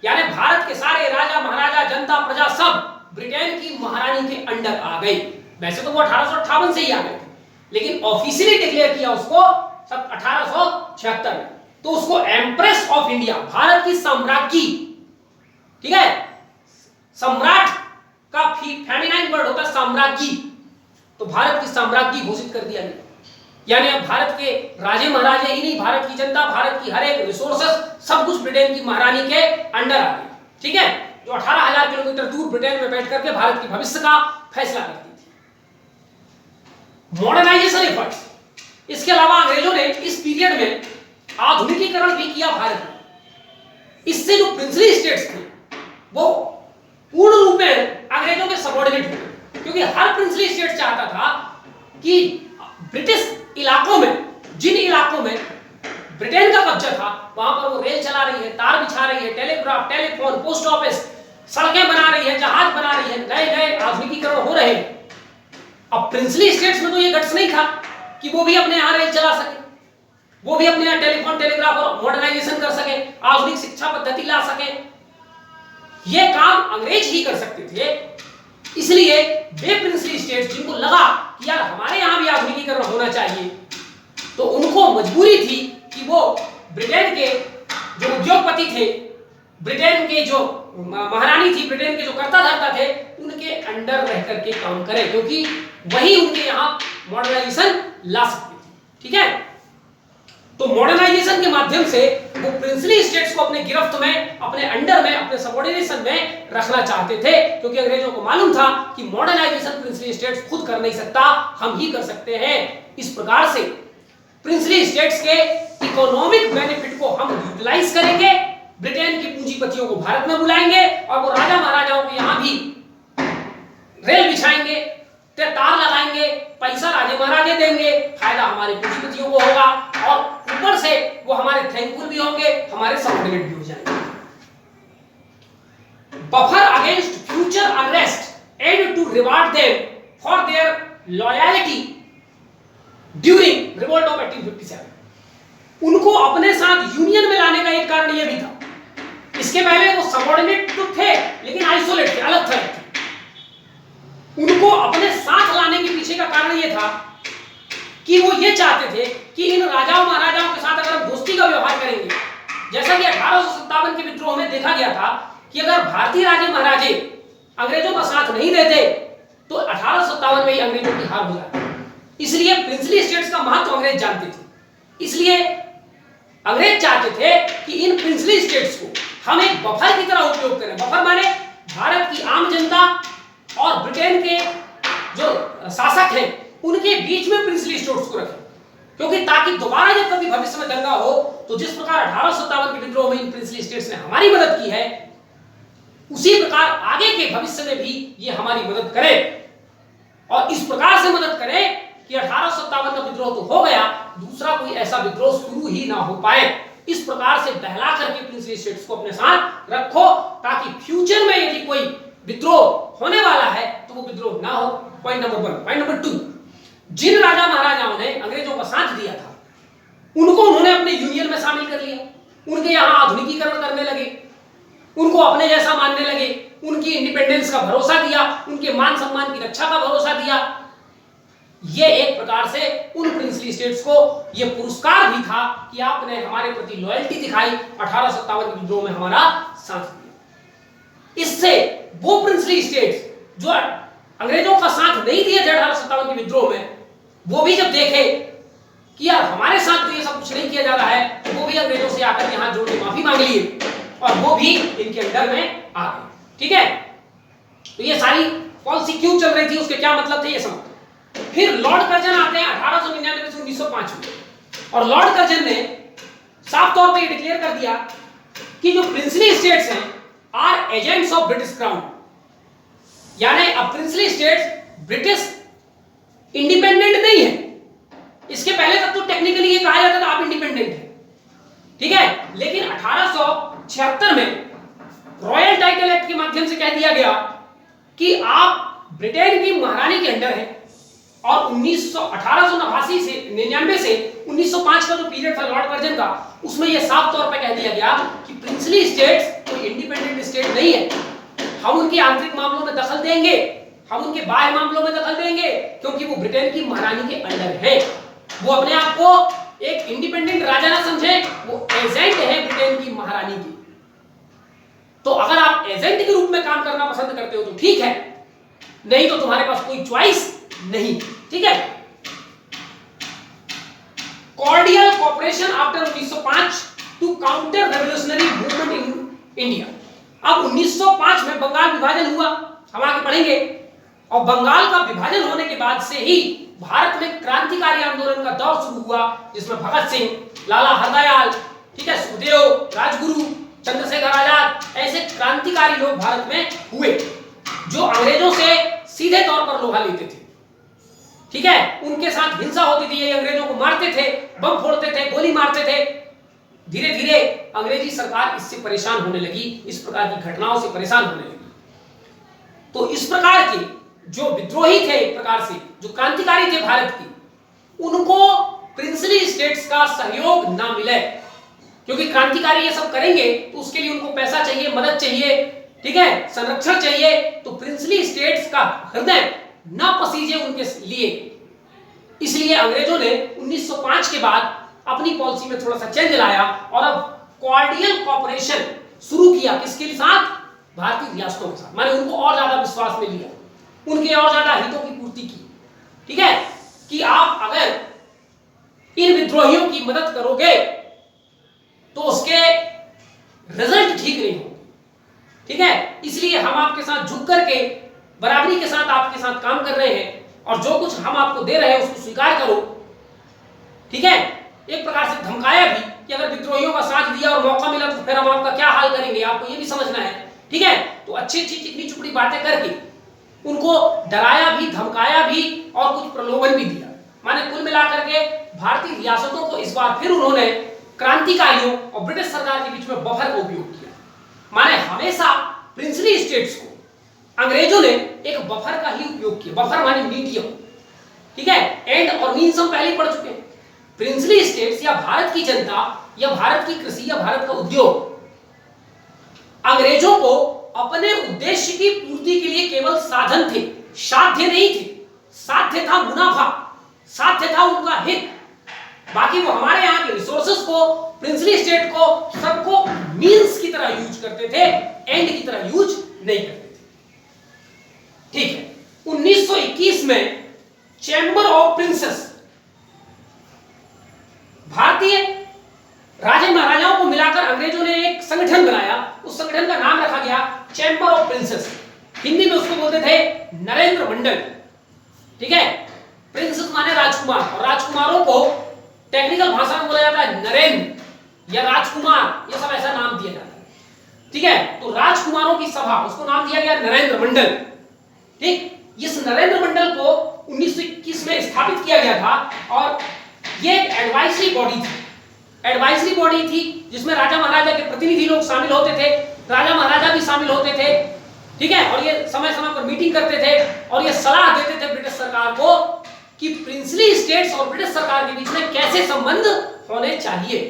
यानी भारत के सारे राजा महाराजा जनता प्रजा सब ब्रिटेन की महारानी के अंडर आ गई। वैसे तो वो 1858 से ही आ गए थे, लेकिन ऑफिशियली डिक्लेयर किया उसको 1876 में। तो उसको एम्प्रेस ऑफ इंडिया, भारत की सम्राज्ञी, ठीक है, सम्राट का फेमिनाइन वर्ड होता है सम्राज्ञी, तो भारत की सम्राज्ञी घोषित कर दिया गया। यानी अब भारत के राजे महाराजे ही नहीं, भारत की जनता, भारत की हर एक रिसोर्सेस, सब कुछ ब्रिटेन की महारानी के अंडर आ गई। ठीक है, जो 18,000 किलोमीटर दूर ब्रिटेन में बैठ करके भारत के भविष्य का फैसला करती थी। मॉडर्नाइजेशन एफर्ट्स, इसके अलावा अंग्रेजों ने इस पीरियड में आधुनिकीकरण भी किया भारत में। इससे जो प्रिंसली स्टेट्स थे वो पूर्ण रूप में अंग्रेजों के सबऑर्डिनेट हुए, क्योंकि हर प्रिंसली स्टेट चाहता था कि ब्रिटिश इलाकों में, जिन इलाकों में ब्रिटेन का कब्जा था, वहां पर वो रेल चला रही है, तार बिछा रही है, टेलीग्राफ, टेलीफोन, पोस्ट ऑफिस, सड़कें बना रही है, जहाज बना रही है, नए नए आधुनिकीकरण हो रहे हैं। अब प्रिंसली स्टेट्स में तो ये गट्स नहीं था कि वो भी अपने यहाँ रेल चला सके, वो भी अपने यहाँ टेलीफोन, टेलीग्राफ और मॉडर्नाइजेशन कर सके, आधुनिक शिक्षा पद्धति ला सके। ये काम अंग्रेज ही कर सकते थे। इसलिए वे प्रिंसली स्टेट्स जिनको लगा कि यार हमारे यहाँ भी आधुनिकीकरण होना चाहिए, तो उनको मजबूरी थी कि वो ब्रिटेन के जो उद्योगपति थे, ब्रिटेन के जो महारानी थी, ब्रिटेन के जो कर्ता धर्ता थे, उनके अंडर रह करके काम करें, क्योंकि वही उनके यहाँ मॉडर्नाइजेशन ला सकते थे। ठीक है, तो मॉडर्नाइजेशन के माध्यम से वो प्रिंसली स्टेट्स को अपने गिरफ्त में, अपने अंडर में, अपने सबऑर्डिनेशन में रखना चाहते थे, क्योंकि अंग्रेजों को मालूम था कि मॉडर्नाइजेशन प्रिंसली स्टेट्स खुद कर नहीं सकता, हम ही कर सकते हैं। इस प्रकार से प्रिंसली स्टेट्स के इकोनॉमिक बेनिफिट को हम यूटिलाइज करेंगे, ब्रिटेन के पूंजीपतियों को भारत में बुलाएंगे और वो राजा महाराजाओं को यहां भी रेल बिछाएंगे, तार लगाएंगे, पैसा राजे महाराजे देंगे, फायदा हमारे पूंजीपतियों को होगा और ऊपर से वो हमारे थैंकफुल भी होंगे, हमारे सबऑर्डिनेट भी हो जाएंगे। Buffer against future unrest and to reward them for their loyalty during revolt of 1857। उनको अपने साथ यूनियन में लाने का एक कारण यह भी था, इसके पहले वो सबऑर्डिनेट तो थे लेकिन आइसोलेट थे, अलग थे। उनको अपने साथ लाने के पीछे का कारण यह था कि वो ये चाहते थे कि इन राजाओं महाराजाओं के साथ अगर हम दोस्ती का व्यवहार करेंगे, जैसा कि 1857 के विद्रोह में देखा गया था कि अगर भारतीय राजे महाराजे अंग्रेजों का साथ नहीं देते तो 1857 में ही अंग्रेजों की हार हो जाती। इसलिए प्रिंसली स्टेट्स का महत्व अंग्रेज जानते थे। इसलिए अंग्रेज चाहते थे कि इन प्रिंसली स्टेट्स को हम एक बफर की तरह उपयोग करें। बफर माने भारत की आम जनता और ब्रिटेन के जो शासक हैं उनके बीच में प्रिंसली स्टेट्स को रखें, क्योंकि ताकि दोबारा जब कभी भविष्य में दंगा हो तो जिस प्रकार 1857 के विद्रोह में इन प्रिंसली स्टेट्स ने हमारी मदद की है, उसी प्रकार आगे के भविष्य में भी ये हमारी मदद करे और इस प्रकार से मदद करे कि 1857 का विद्रोह तो हो गया, दूसरा कोई ऐसा विद्रोह शुरू ही ना हो पाए। इस प्रकार से बहला करके प्रिंसली स्टेट्स को अपने साथ रखो ताकि फ्यूचर में यदि कोई विद्रोह होने वाला है तो वो विद्रोह ना हो। Point number 1। पॉइंट नंबर 2, जिन राजा महाराजाओं ने अंग्रेजों का साथ दिया था उनको उन्होंने अपने यूनियन में शामिल कर लिया, उनके यहां आधुनिकीकरण करने लगे, उनको अपने जैसा मानने लगे, उनकी इंडिपेंडेंस का भरोसा दिया, उनके मान सम्मान की रक्षा का भरोसा दिया। ये एक प्रकार से उन प्रिंसली स्टेट्स को ये पुरस्कार भी था कि आपने हमारे प्रति लॉयल्टी दिखाई, 1857 के विद्रोह में हमारा साथ दिया। इससे वो प्रिंसली स्टेट्स जो अंग्रेजों का साथ नहीं दिए थे 1857 के विद्रोह में, वो भी जब देखे कि यार हमारे साथ तो ये सब कुछ नहीं किया जा रहा है, तो वो भी अंग्रेजों से आकर यहां जोड़ के माफी मांग लिए और वो भी इनके अंडर में आ गए। ठीक है, तो ये सारी पॉलिसी क्यों चल रही थी, उसके क्या मतलब थे, ये समझ। फिर लॉर्ड कर्जन आते हैं 1899 से 1905 में, और लॉर्ड कर्जन ने साफ तौर पे डिक्लेयर कर दिया कि जो प्रिंसली स्टेट्स हैं are agents of British crown, यानी अब प्रिंसली स्टेट्स ब्रिटिश इंडिपेंडेंट नहीं है। इसके पहले तक तो टेक्निकली ये कहा जाता था आप इंडिपेंडेंट हैं, ठीक है, लेकिन 1876 में रॉयल टाइटल एक्ट के माध्यम से कह दिया गया कि आप ब्रिटेन की महारानी के अंडर हैं और 1889 से 99 से 1905 का जो पीरियड था लॉर्ड कर्जन का, उसमें यह साफ तौर पर कह दिया गया कि प्रिंसली स्टेट्स कोई इंडिपेंडेंट स्टेट नहीं है, हम उनके आंतरिक मामलों में दखल देंगे, हम उनके बाह्य मामलों में दखल देंगे, क्योंकि वो ब्रिटेन की महारानी के अंडर है। वो अपने आप को एक इंडिपेंडेंट राजा ना समझे, वो एजेंट है ब्रिटेन की महारानी की। तो अगर आप एजेंट के रूप में काम करना पसंद करते हो तो ठीक है, नहीं तो तुम्हारे पास कोई चॉइस नहीं। ठीक है। Cordial cooperation after 1905 to counter revolutionary movement in India. अब 1905 में बंगाल विभाजन हुआ, हम आगे पढ़ेंगे। और बंगाल का विभाजन होने के बाद से ही भारत में क्रांतिकारी आंदोलन का दौर शुरू हुआ, जिसमें भगत सिंह, लाला हरदयाल, ठीक है, सुखदेव, राजगुरु, चंद्रशेखर आजाद, ऐसे क्रांतिकारी लोग भारत में हुए, जो अंग्रेजों से सीधे तौर पर लोहा लेते थे। ठीक है, उनके साथ हिंसा होती थी, ये अंग्रेजों को मारते थे, बम फोड़ते थे, गोली मारते थे। धीरे धीरे अंग्रेजी सरकार इससे परेशान होने लगी, इस प्रकार की घटनाओं से परेशान होने लगी। तो इस प्रकार के जो विद्रोही थे, एक प्रकार से जो क्रांतिकारी थे भारत की, उनको प्रिंसली स्टेट्स का सहयोग ना मिले, क्योंकि क्रांतिकारी ये सब करेंगे तो उसके लिए उनको पैसा चाहिए, मदद चाहिए, ठीक है, संरक्षण चाहिए। तो प्रिंसली स्टेट्स का हृदय ना पसीजे उनके लिए। इसलिए अंग्रेजों ने 1905 के बाद अपनी पॉलिसी में थोड़ा सा चेंज लाया और अब कॉर्डियल कॉपरेशन शुरू किया। किसके साथ? भारतीय रियासतों के साथ। माने उनको और ज्यादा विश्वास में लिया, उनके और ज्यादा हितों की पूर्ति की। ठीक है, कि आप अगर इन विद्रोहियों की मदद करोगे तो उसके रिजल्ट ठीक नहीं होंगे। ठीक है, इसलिए हम आपके साथ झुक करके बराबरी के साथ आपके साथ काम कर रहे हैं, और जो कुछ हम आपको दे रहे हैं उसको स्वीकार करो। ठीक है, एक प्रकार से धमकाया भी कि अगर विद्रोहियों का साथ दिया और मौका मिला तो फिर हम आपका क्या हाल करेंगे, आपको ये भी समझना है। ठीक है, तो अच्छी अच्छी चिकनी चुपड़ी बातें करके उनको डराया भी, धमकाया भी और कुछ प्रलोभन भी दिया। माने कुल मिलाकर के भारतीय रियासतों को इस बार फिर उन्होंने क्रांतिकारियों और ब्रिटिश सरकार के बीच में बफर का उपयोग किया। माने हमेशा प्रिंसली स्टेट्स को अंग्रेजों ने एक बफर का ही उपयोग किया। बफर माने मीडियम। ठीक है, एंड और मीन्स हम पहले ही पढ़ चुके हैं। प्रिंसली स्टेट्स या भारत की जनता या भारत की कृषि या भारत का उद्योग अंग्रेजों को अपने उद्देश्य की पूर्ति के लिए केवल साधन थे, साध्य नहीं थे। साध्य था मुनाफा, साध्य था उनका हित। बाकी वो हमारे यहाँ के रिसोर्सेस को, प्रिंसली स्टेट को, सबको मींस की तरह यूज करते थे, एंड की तरह यूज नहीं करते थे। ठीक है, 1921 में चैंबर ऑफ प्रिंसेस, भारतीय राजा महाराजाओं को मिलाकर अंग्रेजों ने एक संगठन बनाया। उस संगठन का नाम रखा गया चैंबर ऑफ प्रिंसेस। हिंदी में उसको बोलते थे नरेंद्र मंडल। ठीक है, प्रिंसेस माने राजकुमार, और राजकुमारों को टेक्निकल भाषा में बोला जाता है नरेंद्र या राजकुमार, ये सब ऐसा नाम दिया जाता है। ठीक है, तो राजकुमारों की सभा, उसको नाम दिया गया नरेंद्र मंडल। ठीक, इस नरेंद्र मंडल को 1921 में स्थापित किया गया था, और ये एक एडवाइजरी बॉडी थी। एडवाइजरी बॉडी थी जिसमें राजा महाराजा के प्रतिनिधि लोग शामिल होते थे, राजा महाराजा भी शामिल होते थे। ठीक है, और ये समय समय पर मीटिंग करते थे और ये सलाह देते थे ब्रिटिश सरकार को कि प्रिंसली स्टेट्स और ब्रिटिश सरकार के बीच में कैसे संबंध होने चाहिए।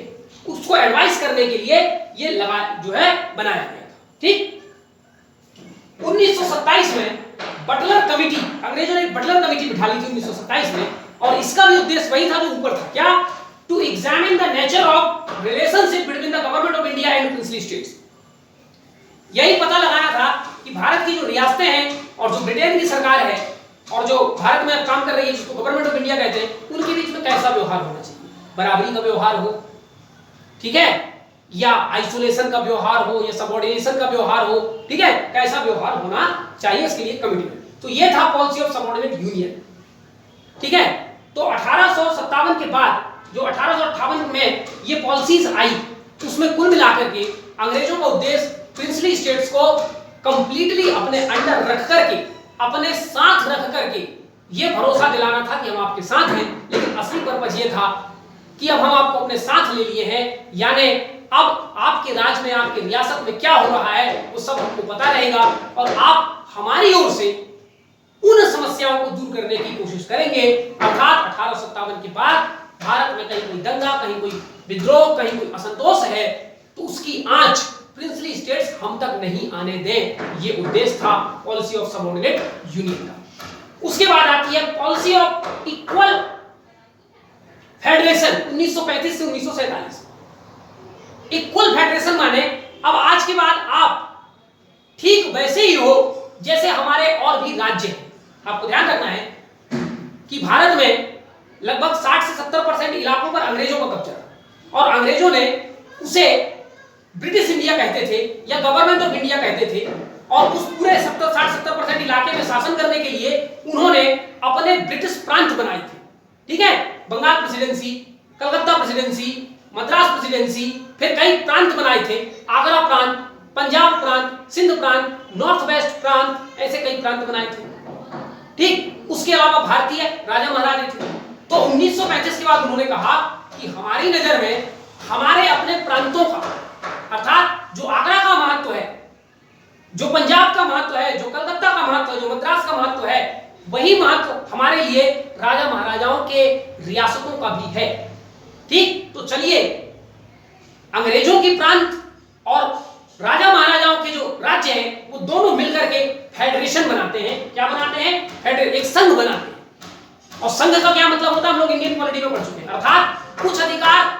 उसको एडवाइस करने के लिए ये लगा जो है बनाया गया था। ठीक, 1927 में बटलर कमेटी, अंग्रेजों ने बटलर कमेटी बिठा ली थी 1927 में, और इसका भी उद्देश्य वही था जो ऊपर था। क्या? To examine the nature of relationship between the government of India and princely states. यही पता लगाना था कि भारत की जो रियासतें हैं और जो ब्रिटेन की सरकार है और जो भारत में काम कर रही है, जिसको गवर्नमेंट ऑफ इंडिया कहते हैं, उनके बीच में कैसा व्यवहार होना चाहिए। बराबरी का व्यवहार हो, ठीक है, या आइसोलेशन का व्यवहार हो, या सबऑर्डिनेशन का व्यवहार हो। ठीक है, कैसा व्यवहार होना चाहिए, इसके लिए कमिटी में। तो ये था पॉलिसी ऑफ सबऑर्डिनेट यूनियन। ठीक है, तो 1857 के बाद जो 1858 में ये पॉलिसीज आई, उसमें कुल मिलाकर के अंग्रेजों का उद्देश्य प्रिंसली स्टेट्स को कंप्लीटली अपने अंडर रख करके, अपने साथ रख करके ये भरोसा दिलाना था कि हम आपके साथ हैं। लेकिन असली पर्पस ये था कि अब हम आपको अपने साथ ले लिए हैं, यानी अब आपके राज्य में, आपके रियासत में क्या हो रहा है वो सब हमको पता रहेगा, और आप हमारी ओर से उन समस्याओं को दूर करने की कोशिश करेंगे। अर्थात 1857 के बाद भारत में कहीं कोई दंगा, कहीं कोई विद्रोह, कहीं कोई असंतोष है, तो उसकी आंच प्रिंसली स्टेट्स हम तक नहीं आने दें। ये उद्देश्य था पॉलिसी ऑफ सबऑर्डिनेट यूनियन का। उसके बाद आती है पॉलिसी ऑफ इक्वल फेडरेशन 1935 से 1947। इक्वल फेडरेशन माने अब आज के बाद आप ठीक वैसे ही हो जैसे हमारे और भी राज्य हैं। आपको ध्यान रखना है कि भारत में लगभग 60 से 70% इलाकों पर अंग्रेजों का कब्जा था और अंग्रेजों ने उसे ब्रिटिश इंडिया कहते थे या गवर्नमेंट ऑफ इंडिया कहते थे और उस पूरे 60-70% इलाके में शासन करने के लिए उन्होंने अपने ब्रिटिश प्रांत बनाए थे। ठीक है, Bengal presidency, Calcutta presidency, Madras presidency, फिर कई प्रांत बनाए थे, आगरा प्रांत, पंजाब प्रांत, सिंध प्रांत, नॉर्थ वेस्ट प्रांत, ऐसे कई प्रांत बनाए थे। ठीक, उसके अलावा भारतीय राजा महाराजे थे। तो 1935 के बाद उन्होंने कहा कि हमारी नजर में हमारे अपने प्रांतों का, अर्थात जो आगरा का महत्व है, जो पंजाब का महत्व है, जो कलकत्ता का महत्व है, जो मद्रास का महत्व है, वही महत्व हमारे लिए राजा महाराजाओं के रियासतों का भी है। ठीक, तो चलिए अंग्रेजों की प्रांत और राजा महाराजाओं के जो राज्य हैं वो दोनों मिलकर के फेडरेशन बनाते हैं। क्या बनाते हैं? एक संघ बनाते हैं। और संघ का क्या मतलब होता है, हम लोग इंडियन पॉलिटी में पढ़ चुके हैं। अर्थात कुछ अधिकार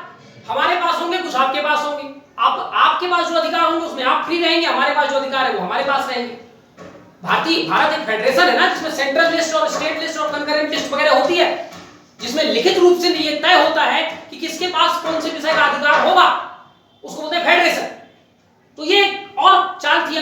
हमारे पास होंगे, कुछ आपके पास होंगे। आपके पास जो अधिकार होंगे उसमें आप फ्री रहेंगे, हमारे पास जो अधिकार है वो हमारे पास रहेंगे। भारत एक फेडरेशन है ना, जिसमें सेंट्रल लिस्ट और स्टेट लिस्ट और कंकरेंट लिस्ट वगैरह होती है, जिसमें लिखित रूप से ये तय होता है कि किसके पास कौन से विषय का अधिकार होगा, उसको बोलते हैं फेडरेशन। तो ये और चाल थी